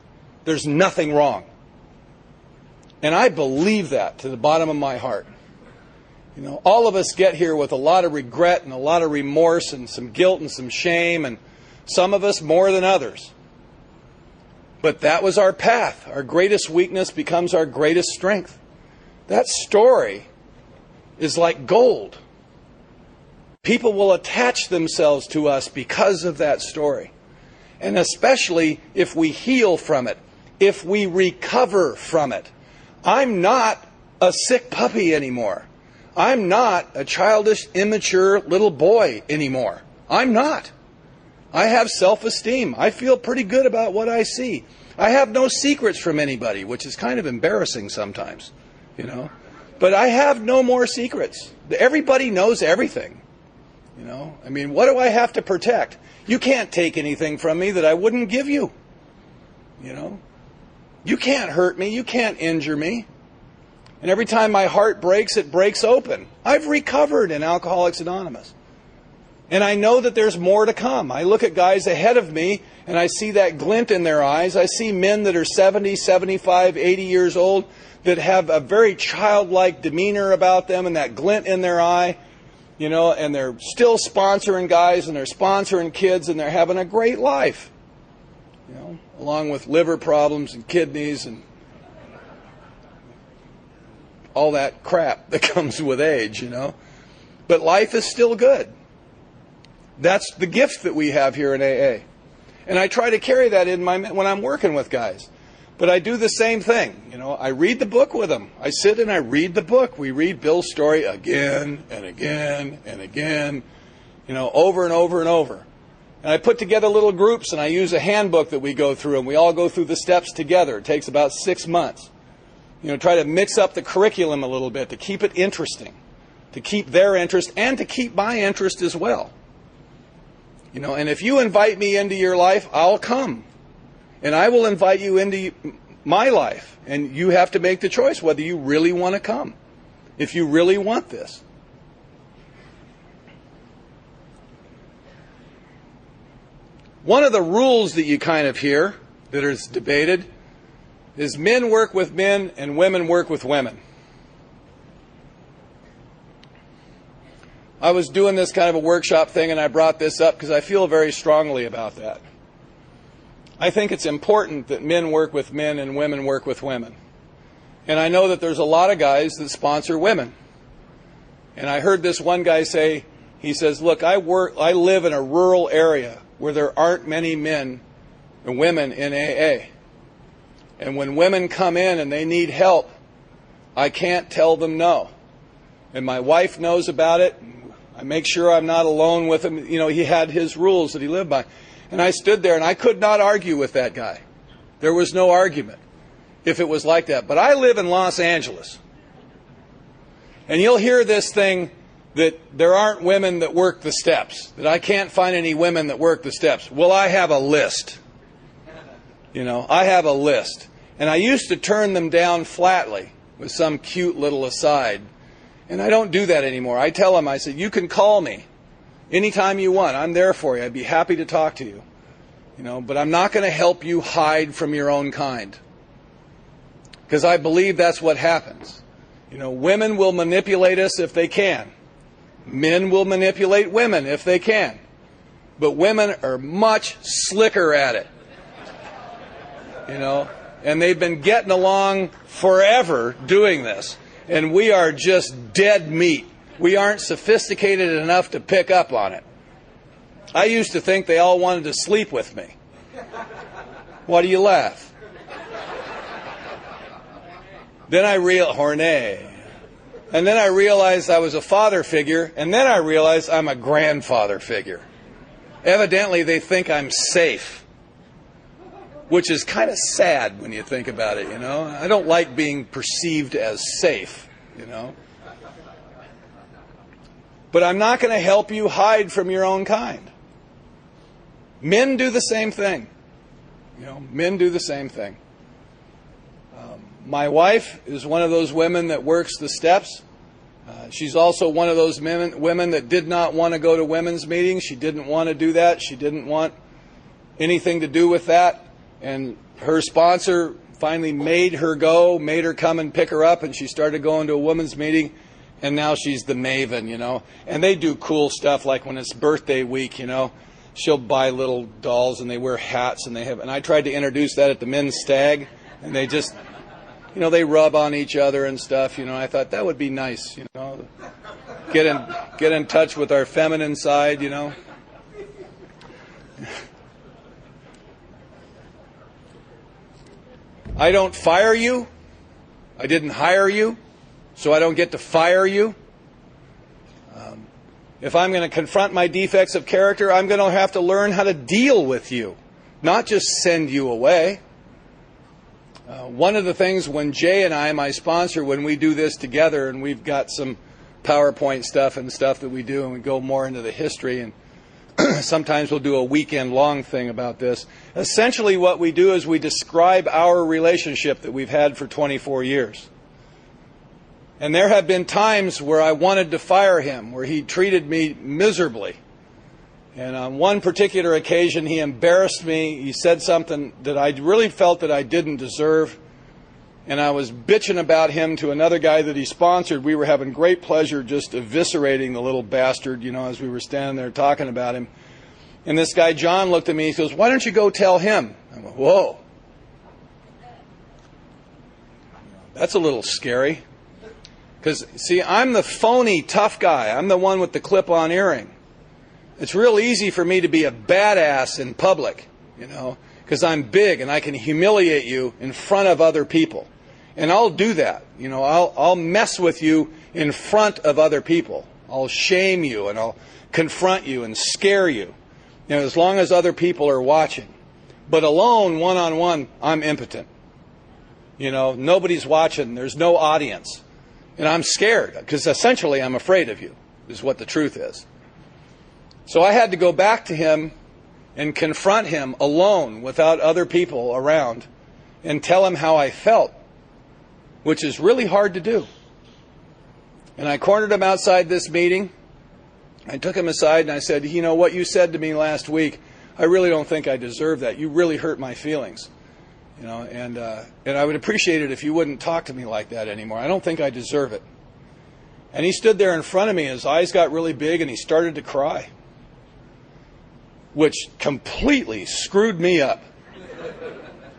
There's nothing wrong. And I believe that to the bottom of my heart. You know, all of us get here with a lot of regret and a lot of remorse and some guilt and some shame, and some of us more than others. But that was our path. Our greatest weakness becomes our greatest strength. That story is like gold. People will attach themselves to us because of that story. And especially if we heal from it, if we recover from it. I'm not a sick puppy anymore. I'm not a childish, immature little boy anymore. I'm not. I have self-esteem. I feel pretty good about what I see. I have no secrets from anybody, which is kind of embarrassing sometimes, you know. But I have no more secrets. Everybody knows everything. You know, I mean, what do I have to protect? You can't take anything from me that I wouldn't give you. You know, you can't hurt me. You can't injure me. And every time my heart breaks, it breaks open. I've recovered in Alcoholics Anonymous. And I know that there's more to come. I look at guys ahead of me and I see that glint in their eyes. I see men that are 70, 75, 80 years old that have a very childlike demeanor about them and that glint in their eye. You know, and they're still sponsoring guys and they're sponsoring kids and they're having a great life. You know, along with liver problems and kidneys and all that crap that comes with age, you know. But life is still good. That's the gift that we have here in AA. And I try to carry that in when I'm working with guys. But I do the same thing. You know, I read the book with them. I sit and I read the book. We read Bill's story again and again and again, you know, over and over and over. And I put together little groups and I use a handbook that we go through and we all go through the steps together. It takes about 6 months. You know, try to mix up the curriculum a little bit to keep it interesting, to keep their interest and to keep my interest as well. You know, and if you invite me into your life, I'll come. And I will invite you into my life. And you have to make the choice whether you really want to come. If you really want this. One of the rules that you kind of hear that is debated is men work with men and women work with women. I was doing this kind of a workshop thing and I brought this up because I feel very strongly about that. I think it's important that men work with men and women work with women. And I know that there's a lot of guys that sponsor women. And I heard this one guy say, he says, look, I live in a rural area where there aren't many men and women in AA. And when women come in and they need help, I can't tell them no. And my wife knows about it. I make sure I'm not alone with him. You know, he had his rules that he lived by. And I stood there and I could not argue with that guy. There was no argument if it was like that. But I live in Los Angeles. And you'll hear this thing that there aren't women that work the steps, that I can't find any women that work the steps. Well, I have a list. You know, I have a list. And I used to turn them down flatly with some cute little aside. And I don't do that anymore. I tell them, I said, you can call me anytime you want. I'm there for you. I'd be happy to talk to you. You know, but I'm not going to help you hide from your own kind. Because I believe that's what happens. You know, women will manipulate us if they can. Men will manipulate women if they can. But women are much slicker at it. You know, and they've been getting along forever doing this. And we are just dead meat. We aren't sophisticated enough to pick up on it. I used to think they all wanted to sleep with me. Why do you laugh? Then I And then I realized I was a father figure, and then I realized I'm a grandfather figure. Evidently, they think I'm safe, which is kind of sad when you think about it, you know. I don't like being perceived as safe, you know. But I'm not going to help you hide from your own kind. Men do the same thing. You know, men do the same thing. My wife is one of those women that works the steps. She's also one of those women that did not want to go to women's meetings. She didn't want to do that. She didn't want anything to do with that. And her sponsor finally made her go, made her come and pick her up, and she started going to a women's meeting. And now she's the maven, you know. And they do cool stuff, like when it's birthday week, you know. She'll buy little dolls and they wear hats, and I tried to introduce that at the men's stag, and they just, you know, they rub on each other and stuff, you know. I thought that would be nice, you know. Get in touch with our feminine side, you know. I don't fire you. I didn't hire you, so I don't get to fire you. If I'm going to confront my defects of character, I'm going to have to learn how to deal with you, not just send you away. One of the things when Jay and I, my sponsor, when we do this together, and we've got some PowerPoint stuff and stuff that we do, and we go more into the history, and sometimes we'll do a weekend-long thing about this. Essentially what we do is we describe our relationship that we've had for 24 years. And there have been times where I wanted to fire him, where he treated me miserably. And on one particular occasion, he embarrassed me. He said something that I really felt that I didn't deserve. And I was bitching about him to another guy that he sponsored. We were having great pleasure just eviscerating the little bastard, you know, as we were standing there talking about him. And this guy, John, looked at me. He goes, "Why don't you go tell him?" I went, "Whoa. That's a little scary." Because, see, I'm the phony tough guy. I'm the one with the clip-on earring. It's real easy for me to be a badass in public, you know, because I'm big and I can humiliate you in front of other people. And I'll do that. You know, I'll mess with you in front of other people. I'll shame you and I'll confront you and scare you, you know, as long as other people are watching. But alone, one-on-one, I'm impotent. You know, nobody's watching. There's no audience. And I'm scared, because essentially I'm afraid of you, is what the truth is. So I had to go back to him and confront him alone, without other people around, and tell him how I felt, which is really hard to do. And I cornered him outside this meeting. I took him aside and I said, "You know, what you said to me last week, I really don't think I deserve that. You really hurt my feelings. You know, and I would appreciate it if you wouldn't talk to me like that anymore. I don't think I deserve it." And he stood there in front of me, his eyes got really big, and he started to cry, which completely screwed me up.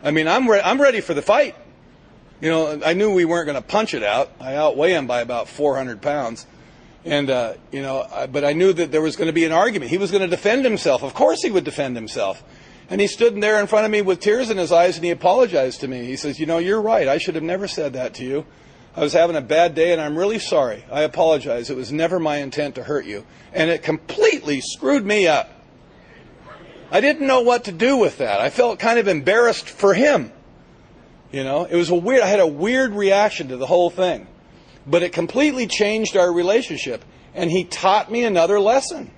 I mean, I'm ready for the fight. You know, I knew we weren't going to punch it out. I outweigh him by about 400 pounds. And, you know, but I knew that there was going to be an argument. He was going to defend himself. Of course he would defend himself. And he stood there in front of me with tears in his eyes, and he apologized to me. He says, "You know, you're right. I should have never said that to you. I was having a bad day, and I'm really sorry. I apologize. It was never my intent to hurt you." And it completely screwed me up. I didn't know what to do with that. I felt kind of embarrassed for him. You know, it was I had a weird reaction to the whole thing. But it completely changed our relationship. And he taught me another lesson.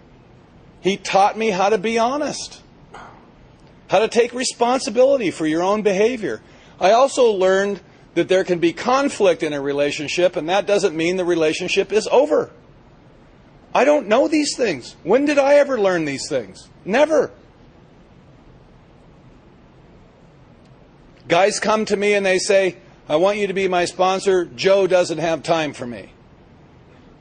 He taught me how to be honest. How to take responsibility for your own behavior. I also learned that there can be conflict in a relationship, and that doesn't mean the relationship is over. I don't know these things. When did I ever learn these things? Never. Guys come to me and they say, "I want you to be my sponsor. Joe doesn't have time for me."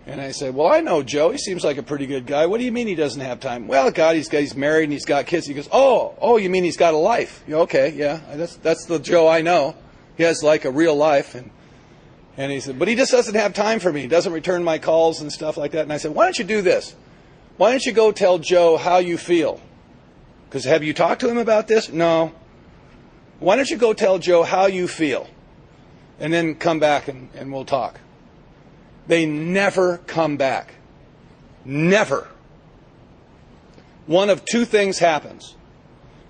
And I say, "Well, I know Joe. He seems like a pretty good guy. What do you mean he doesn't have time?" "Well, God, he's married and he's got kids." He goes, Oh, you mean he's got a life? Okay, yeah, that's the Joe I know. He has like a real life. And he said, "But he just doesn't have time for me. He doesn't return my calls and stuff like that." And I said, "Why don't you do this? Why don't you go tell Joe how you feel? Because have you talked to him about this?" "No." "Why don't you go tell Joe how you feel? And then come back and we'll talk." They never come back. Never. One of two things happens.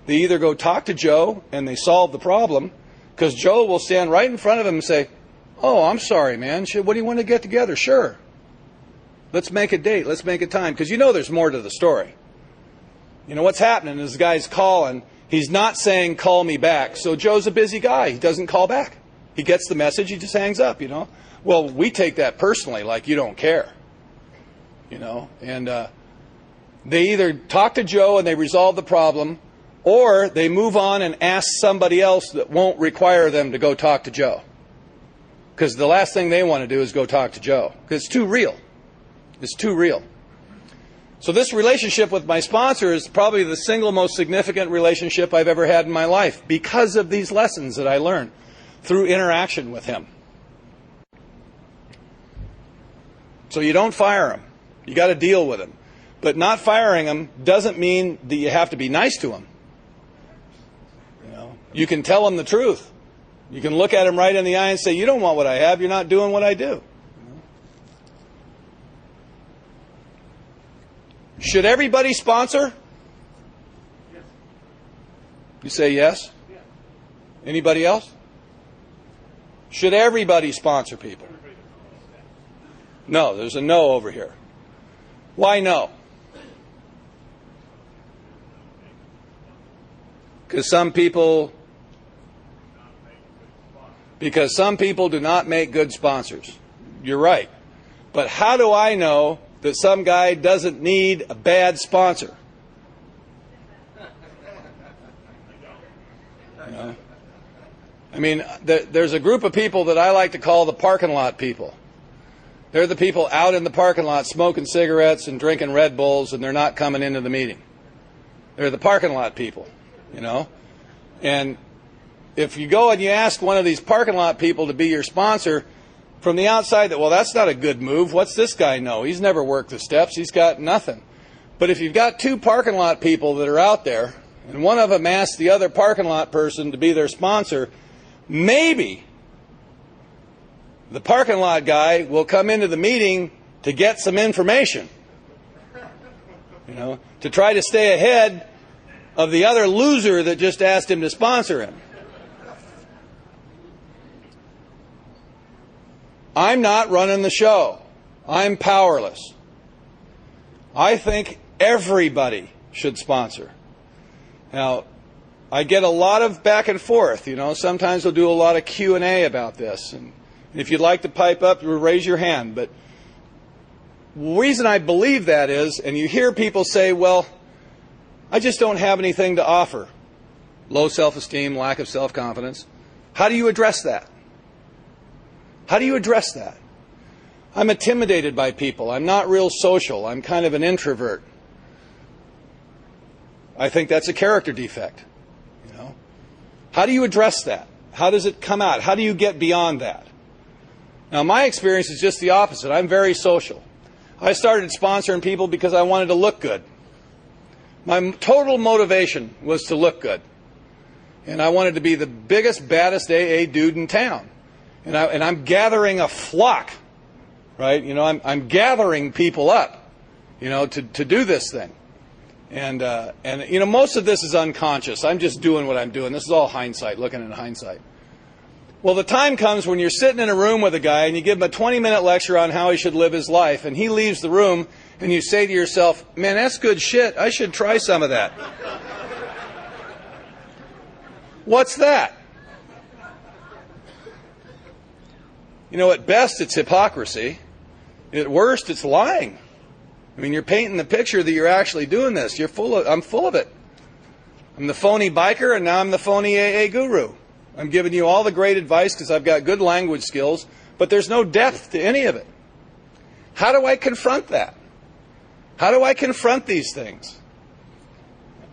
They either go talk to Joe and they solve the problem, because Joe will stand right in front of him and say, "Oh, I'm sorry, man. What do you want to get together?" "Sure. Let's make a date. Let's make a time." Because you know there's more to the story. You know what's happening is the guy's calling. He's not saying, "Call me back." So Joe's a busy guy. He doesn't call back. He gets the message. He just hangs up, you know. Well, we take that personally, like you don't care. And they either talk to Joe and they resolve the problem, or they move on and ask somebody else that won't require them to go talk to Joe. Because the last thing they want to do is go talk to Joe. Because it's too real. It's too real. So this relationship with my sponsor is probably the single most significant relationship I've ever had in my life because of these lessons that I learned through interaction with him. So you don't fire him. You got to deal with him. But not firing him doesn't mean that you have to be nice to him. You can tell him the truth. You can look at him right in the eye and say, you don't want what I have, you're not doing what I do. Should everybody sponsor? Yes. You say yes? Yes. Anybody else? Should everybody sponsor people? No, there's a no over here. Why no? Because some people do not make good sponsors. You're right. But how do I know that some guy doesn't need a bad sponsor? I mean, there's a group of people that I like to call the parking lot people. They're the people out in the parking lot smoking cigarettes and drinking Red Bulls, and they're not coming into the meeting. They're the parking lot people, And if you go and you ask one of these parking lot people to be your sponsor, from the outside, well, that's not a good move. What's this guy know? He's never worked the steps. He's got nothing. But if you've got two parking lot people that are out there, and one of them asks the other parking lot person to be their sponsor, maybe the parking lot guy will come into the meeting to get some information, to try to stay ahead of the other loser that just asked him to sponsor him. I'm not running the show. I'm powerless. I think everybody should sponsor. Now, I get a lot of back and forth. Sometimes we'll do a lot of Q&A about this. And if you'd like to pipe up, raise your hand. But the reason I believe that is, and you hear people say, well, I just don't have anything to offer. Low self-esteem, lack of self-confidence. How do you address that? How do you address that? I'm intimidated by people. I'm not real social. I'm kind of an introvert. I think that's a character defect. How do you address that? How does it come out? How do you get beyond that? Now, my experience is just the opposite. I'm very social. I started sponsoring people because I wanted to look good. My total motivation was to look good. And I wanted to be the biggest, baddest AA dude in town. And I'm gathering a flock, right? I'm gathering people up, to do this thing. And most of this is unconscious. I'm just doing what I'm doing. This is all hindsight, looking in hindsight. Well, the time comes when you're sitting in a room with a guy and you give him a 20-minute lecture on how he should live his life, and he leaves the room and you say to yourself, man, that's good shit. I should try some of that. What's that? At best, it's hypocrisy. At worst, it's lying. I mean, you're painting the picture that you're actually doing this. I'm full of it. I'm the phony biker, and now I'm the phony AA guru. I'm giving you all the great advice because I've got good language skills, but there's no depth to any of it. How do I confront that? How do I confront these things?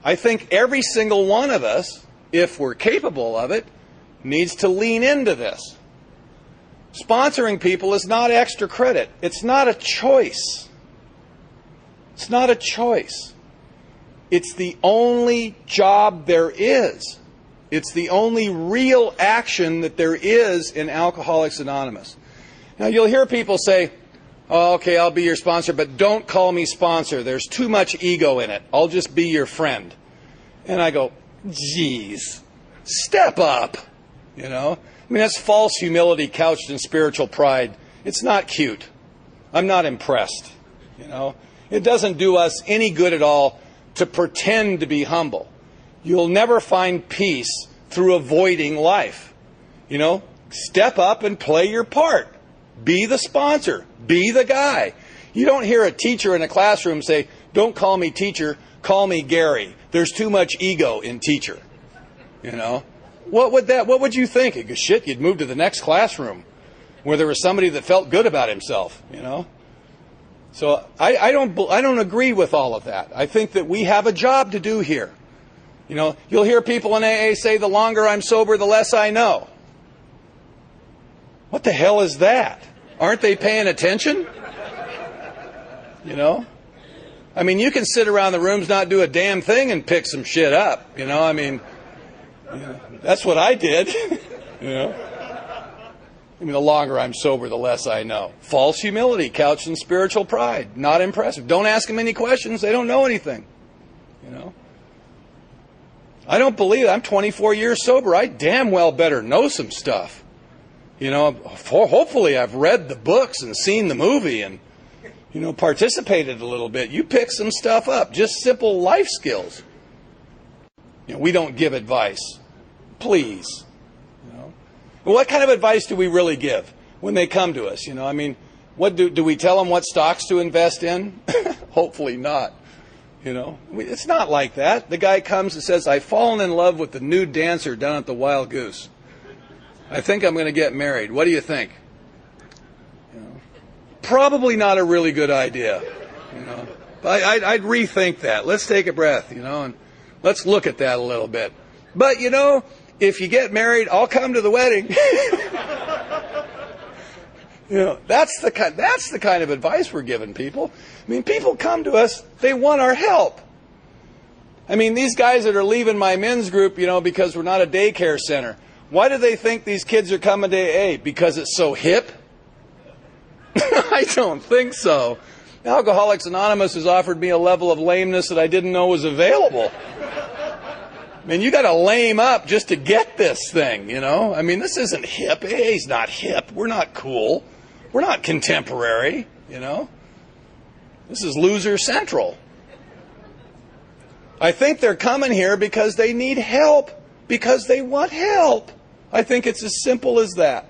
I think every single one of us, if we're capable of it, needs to lean into this. Sponsoring people is not extra credit. It's not a choice. It's not a choice. It's the only job there is. It's the only real action that there is in Alcoholics Anonymous. Now, you'll hear people say, oh, okay, I'll be your sponsor, but don't call me sponsor. There's too much ego in it. I'll just be your friend. And I go, geez, step up. That's false humility couched in spiritual pride. It's not cute. I'm not impressed. It doesn't do us any good at all to pretend to be humble. You'll never find peace through avoiding life. Step up and play your part. Be the sponsor. Be the guy. You don't hear a teacher in a classroom say, don't call me teacher, call me Gary. There's too much ego in teacher. You know? What would you think? You go, shit, you'd move to the next classroom where there was somebody that felt good about himself, you know? So I don't agree with all of that. I think that we have a job to do here. You know, you'll hear people in AA say, the longer I'm sober, the less I know. What the hell is that? Aren't they paying attention? You know? I mean, you can sit around the rooms, not do a damn thing, and pick some shit up. You know, I mean, that's what I did. You know? I mean, the longer I'm sober, the less I know. False humility, couched in spiritual pride. Not impressive. Don't ask them any questions. They don't know anything. You know? I don't believe it. I'm 24 years sober. I damn well better know some stuff. You know, hopefully I've read the books and seen the movie and, you know, participated a little bit. You pick some stuff up. Just simple life skills. You know, we don't give advice. Please. You know? What kind of advice do we really give when they come to us? You know, I mean, what do we tell them what stocks to invest in? Hopefully not. You know, it's not like that. The guy comes and says, I've fallen in love with the nude dancer down at the Wild Goose. I think I'm going to get married. What do you think? You know, probably not a really good idea. You know, I'd rethink that. Let's take a breath, you know, and let's look at that a little bit. But, you know, if you get married, I'll come to the wedding. You know, that's the kind of advice we're giving people. I mean, people come to us, they want our help. I mean, these guys that are leaving my men's group, you know, because we're not a daycare center. Why do they think these kids are coming to AA? Because it's so hip? I don't think so. Alcoholics Anonymous has offered me a level of lameness that I didn't know was available. I mean, you got to lame up just to get this thing, you know? I mean, this isn't hip. AA's not hip. We're not cool. We're not contemporary, you know? This is loser central. I think they're coming here because they need help, because they want help. I think it's as simple as that.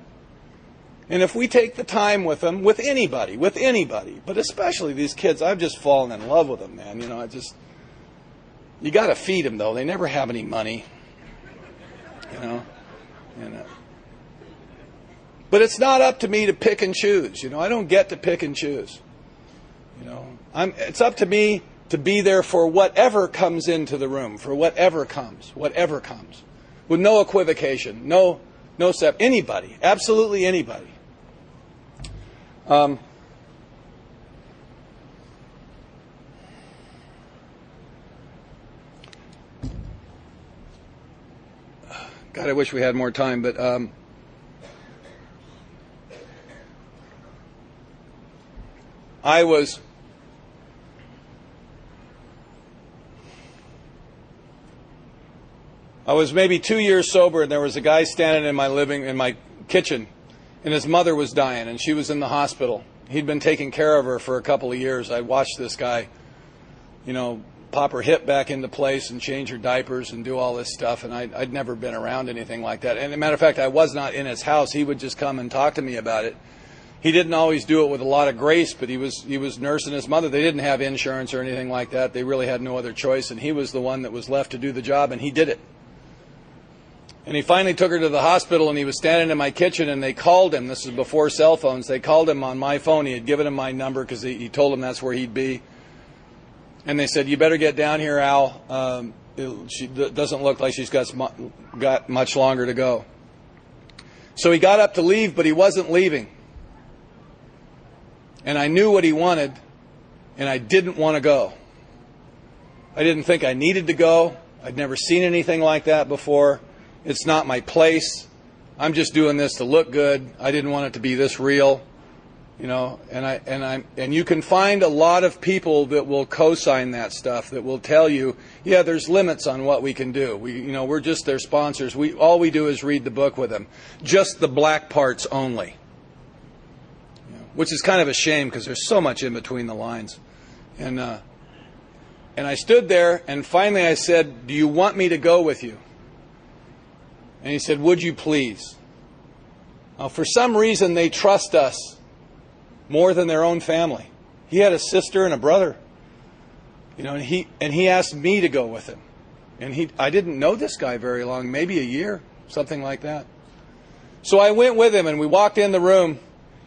And if we take the time with them, with anybody, but especially these kids, I've just fallen in love with them, man. You know, you got to feed them, though. They never have any money, you know. But it's not up to me to pick and choose. You know, I don't get to pick and choose. You know, it's up to me to be there for whatever comes into the room, for whatever comes, with no equivocation, no step. Anybody, absolutely anybody. God, I wish we had more time, but I was maybe 2 years sober, and there was a guy standing in my kitchen, and his mother was dying, and she was in the hospital. He'd been taking care of her for a couple of years. I watched this guy, you know, pop her hip back into place and change her diapers and do all this stuff, and I'd never been around anything like that. And as a matter of fact, I was not in his house. He would just come and talk to me about it. He didn't always do it with a lot of grace, but he was nursing his mother. They didn't have insurance or anything like that. They really had no other choice, and he was the one that was left to do the job, and he did it. And he finally took her to the hospital, and he was standing in my kitchen, and they called him. This is before cell phones. They called him on my phone. He had given him my number because he told them that's where he'd be. And they said, you better get down here, Al. She doesn't look like she's got much longer to go. So he got up to leave, but he wasn't leaving. And I knew what he wanted, and I didn't want to go. I didn't think I needed to go. I'd never seen anything like that before. It's not my place. I'm just doing this to look good. I didn't want it to be this real, you know. And you can find a lot of people that will co-sign that stuff, that will tell you, yeah, there's limits on what we can do. We're just their sponsors. All we do is read the book with them, just the black parts only. Which is kind of a shame because there's so much in between the lines. And I stood there, and finally I said, do you want me to go with you? And he said, would you please? Now, for some reason, they trust us more than their own family. He had a sister and a brother, and he asked me to go with him. And I didn't know this guy very long, maybe a year, something like that. So I went with him, and we walked in the room,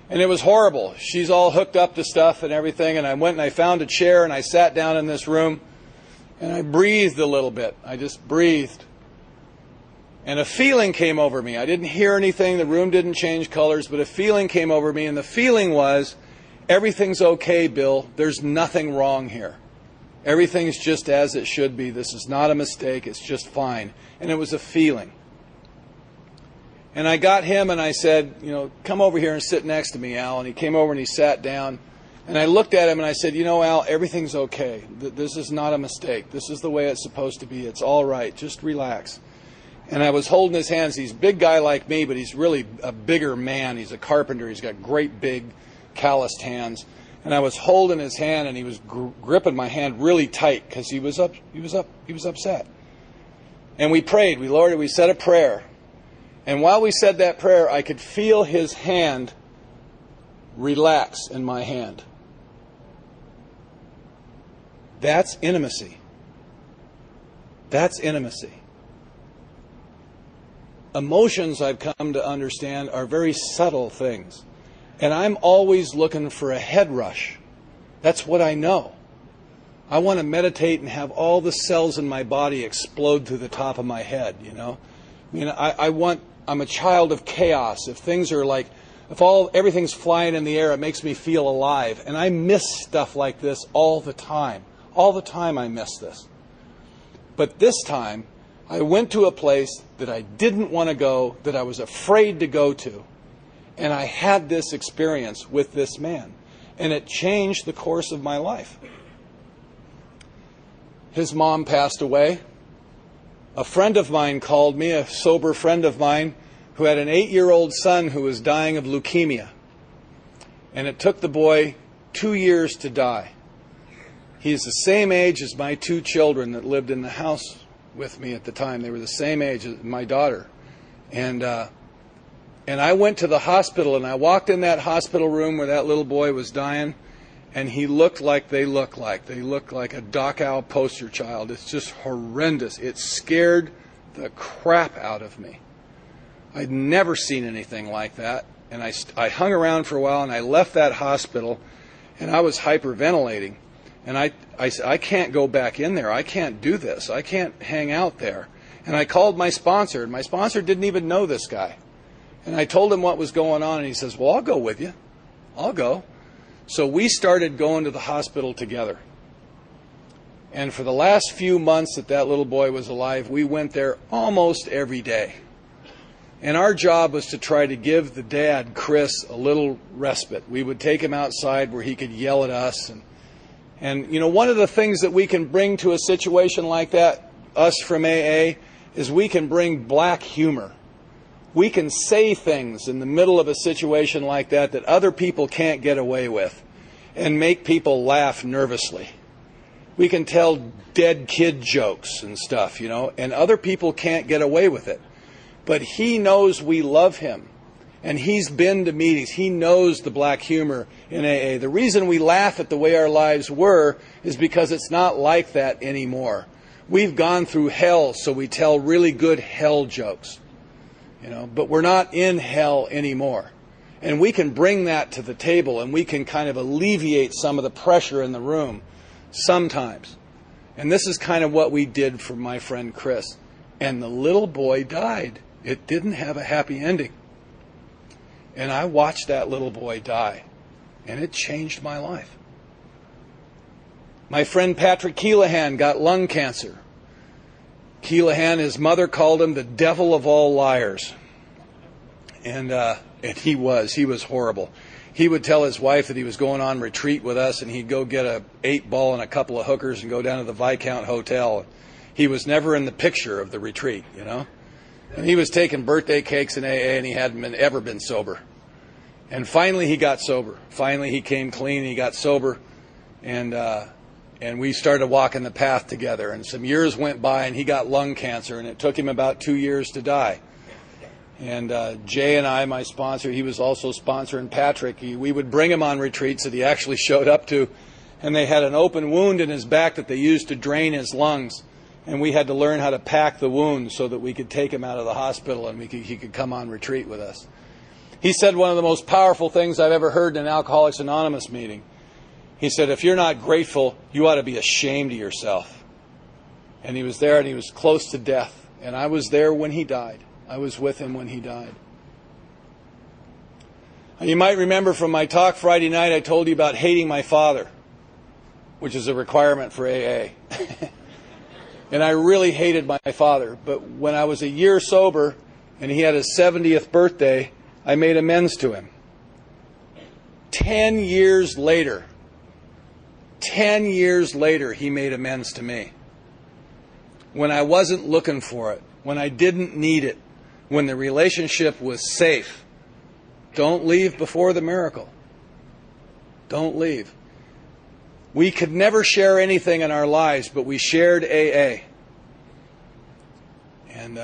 and it was horrible. She's all hooked up to stuff and everything, and I went and I found a chair, and I sat down in this room, and I breathed a little bit. I just breathed. And a feeling came over me. I didn't hear anything. The room didn't change colors, but a feeling came over me, and the feeling was, everything's okay, Bill. There's nothing wrong here. Everything's just as it should be. This is not a mistake. It's just fine. And it was a feeling. And I got him and I said, come over here and sit next to me, Al. And he came over and he sat down. And I looked at him and I said, Al, everything's okay. This is not a mistake. This is the way it's supposed to be. It's all right. Just relax. And I was holding his hands. He's a big guy like me, but he's really a bigger man. He's a carpenter. He's got great big calloused hands. And I was holding his hand, and he was gripping my hand really tight because he was upset. And we prayed. We said a prayer. And while we said that prayer, I could feel his hand relax in my hand. That's intimacy. That's intimacy. Emotions, I've come to understand, are very subtle things. And I'm always looking for a head rush. That's what I know. I want to meditate and have all the cells in my body explode through the top of my head, I'm a child of chaos. If things are everything's flying in the air, it makes me feel alive. And I miss stuff like this all the time. All the time I miss this. But this time, I went to a place that I didn't want to go, that I was afraid to go to. And I had this experience with this man. And it changed the course of my life. His mom passed away. A friend of mine called me, a sober friend of mine, who had an 8-year-old son who was dying of leukemia. And it took the boy 2 years to die. He's the same age as my 2 children that lived in the house with me at the time. They were the same age as my daughter. And I went to the hospital, and I walked in that hospital room where that little boy was dying, and he looked like they look like. They looked like a Dachau poster child. It's just horrendous. It scared the crap out of me. I'd never seen anything like that. And I hung around for a while, and I left that hospital, and I was hyperventilating. And I said, I can't go back in there. I can't do this. I can't hang out there. And I called my sponsor, and my sponsor didn't even know this guy. And I told him what was going on, and he says, well, I'll go with you. I'll go. So we started going to the hospital together. And for the last few months that little boy was alive, we went there almost every day. And our job was to try to give the dad, Chris, a little respite. We would take him outside where he could yell at us. And one of the things that we can bring to a situation like that, us from AA, is we can bring black humor. We can say things in the middle of a situation like that other people can't get away with and make people laugh nervously. We can tell dead kid jokes and stuff, and other people can't get away with it. But he knows we love him, and he's been to meetings. He knows the black humor in AA. The reason we laugh at the way our lives were is because it's not like that anymore. We've gone through hell, so we tell really good hell jokes. But we're not in hell anymore. And we can bring that to the table, and we can kind of alleviate some of the pressure in the room sometimes. And this is kind of what we did for my friend Chris. And the little boy died. It didn't have a happy ending. And I watched that little boy die. And it changed my life. My friend Patrick Keelahan got lung cancer. Keelahan, his mother called him the devil of all liars. And he was horrible. He would tell his wife that he was going on retreat with us, and he'd go get a 8-ball and a couple of hookers and go down to the Viscount Hotel. He was never in the picture of the retreat, And he was taking birthday cakes in AA, and he hadn't ever been sober. And finally he got sober. Finally he came clean, he got sober, and we started walking the path together. And some years went by, and he got lung cancer, and it took him about 2 years to die. And Jay and I, my sponsor, he was also sponsoring Patrick. We would bring him on retreats that he actually showed up to, and they had an open wound in his back that they used to drain his lungs. And we had to learn how to pack the wound so that we could take him out of the hospital and he could come on retreat with us. He said one of the most powerful things I've ever heard in an Alcoholics Anonymous meeting. He said, if you're not grateful, you ought to be ashamed of yourself. And he was there and he was close to death. And I was there when he died. I was with him when he died. And you might remember from my talk Friday night, I told you about hating my father, which is a requirement for AA. And I really hated my father. But when I was a year sober and he had his 70th birthday, I made amends to him. 10 years later, he made amends to me. When I wasn't looking for it, when I didn't need it, when the relationship was safe. Don't leave before the miracle. Don't leave. We could never share anything in our lives, but we shared AA. And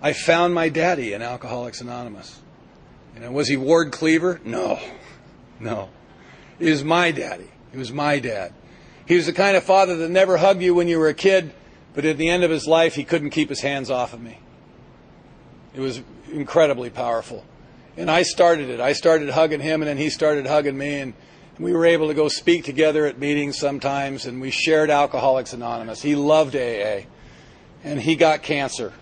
I found my daddy in Alcoholics Anonymous. Was he Ward Cleaver? No. He was my daddy. He was my dad. He was the kind of father that never hugged you when you were a kid, but at the end of his life, he couldn't keep his hands off of me. It was incredibly powerful. And I started it. I started hugging him, and then he started hugging me, and we were able to go speak together at meetings sometimes, and we shared Alcoholics Anonymous. He loved AA, and he got cancer.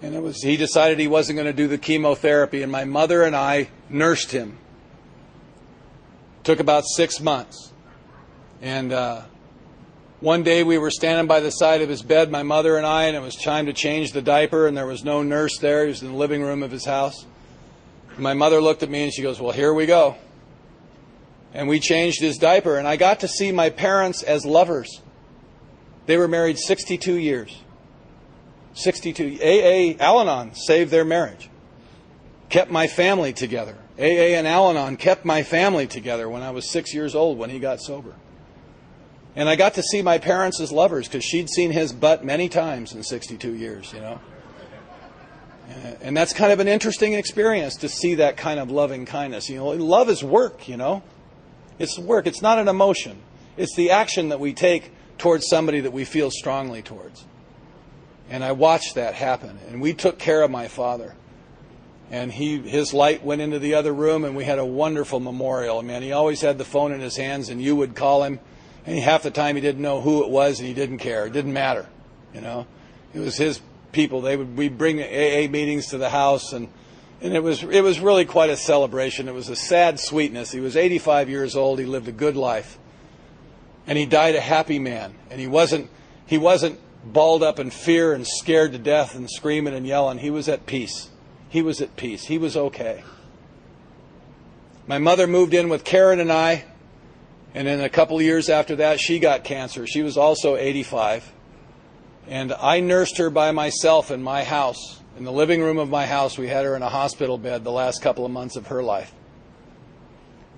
And he decided he wasn't going to do the chemotherapy, and my mother and I nursed him. Took about 6 months. And one day we were standing by the side of his bed, my mother and I, and it was time to change the diaper, and there was no nurse there. He was in the living room of his house. And my mother looked at me and she goes, well, here we go. And we changed his diaper, and I got to see my parents as lovers. They were married 62 years. 62. AA, Al-Anon saved their marriage. Kept my family together. AA and Al-Anon kept my family together when I was 6 years old when he got sober. And I got to see my parents as lovers because she'd seen his butt many times in 62 years, And that's kind of an interesting experience to see that kind of loving kindness. Love is work, It's work. It's not an emotion. It's the action that we take towards somebody that we feel strongly towards. And I watched that happen. And we took care of my father. And his light went into the other room, and we had a wonderful memorial. He always had the phone in his hands, and you would call him. And half the time he didn't know who it was, and he didn't care. It didn't matter, It was his people. We'd bring AA meetings to the house, and it was really quite a celebration. It was a sad sweetness. He was 85 years old. He lived a good life, and he died a happy man. And he wasn't balled up in fear and scared to death and screaming and yelling. He was at peace. He was at peace. He was okay. My mother moved in with Karen and I. And then a couple of years after that, she got cancer. She was also 85. And I nursed her by myself in my house. In the living room of my house, we had her in a hospital bed the last couple of months of her life.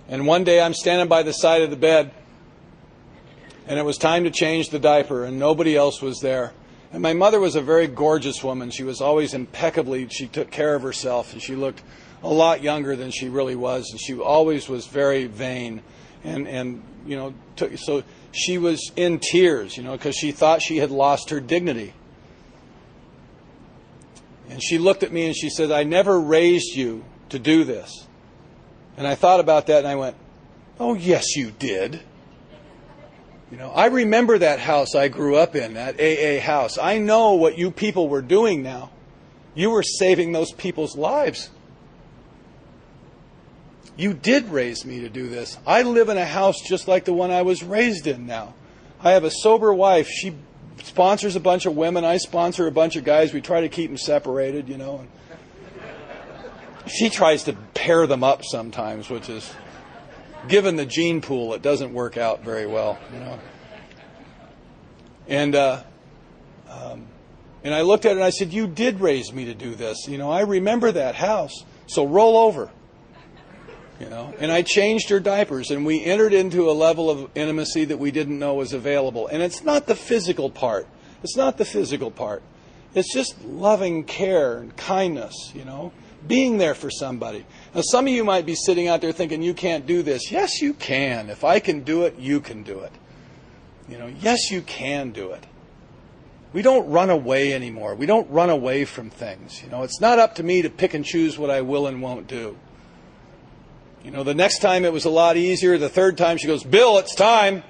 And one day I'm standing by the side of the bed, and it was time to change the diaper, and nobody else was there. And my mother was a very gorgeous woman. She was always she took care of herself, and she looked a lot younger than she really was. And she always was very vain. So she was in tears, because she thought she had lost her dignity. And she looked at me and she said, I never raised you to do this. And I thought about that and I went, oh, yes, you did. I remember that house I grew up in, that AA house. I know what you people were doing now. You were saving those people's lives. You did raise me to do this. I live in a house just like the one I was raised in now. I have a sober wife. She sponsors a bunch of women. I sponsor a bunch of guys. We try to keep them separated, And she tries to pair them up sometimes, which is, given the gene pool, it doesn't work out very well, And I looked at her and I said, you did raise me to do this. I remember that house. So roll over. And I changed her diapers, and we entered into a level of intimacy that we didn't know was available. And it's not the physical part. It's It's just loving care and kindness, being there for somebody. Now, some of you might be sitting out there thinking, you can't do this. Yes, you can. If I can do it, you can do it. Yes, you can do it. We don't run away anymore. We don't run away from things. It's not up to me to pick and choose what I will and won't do. The next time it was a lot easier. The third time she goes, Bill, it's time.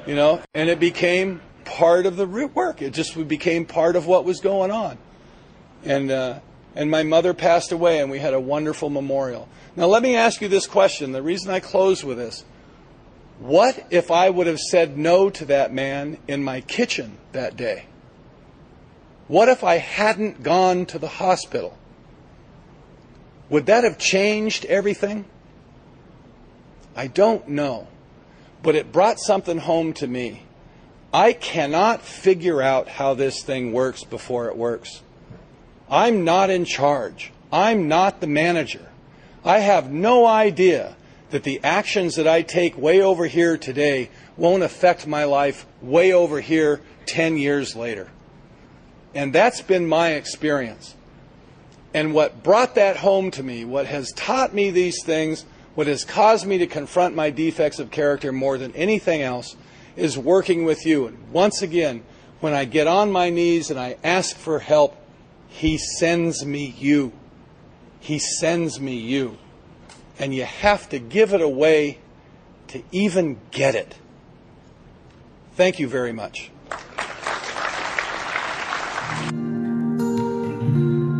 And it became part of the work. It just became part of what was going on. And my mother passed away, and we had a wonderful memorial. Now, let me ask you this question. The reason I close with this. What if I would have said no to that man in my kitchen that day? What if I hadn't gone to the hospital? Would that have changed everything? I don't know. But it brought something home to me. I cannot figure out how this thing works before it works. I'm not in charge. I'm not the manager. I have no idea that the actions that I take way over here today won't affect my life way over here 10 years later. And that's been my experience. And what brought that home to me, what has taught me these things, what has caused me to confront my defects of character more than anything else, is working with you. And once again, when I get on my knees and I ask for help, He sends me you. He sends me you. And you have to give it away to even get it. Thank you very much.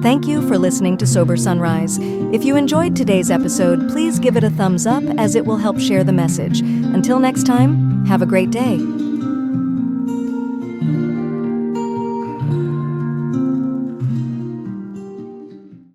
Thank you for listening to Sober Sunrise. If you enjoyed today's episode, please give it a thumbs up as it will help share the message. Until next time, have a great day.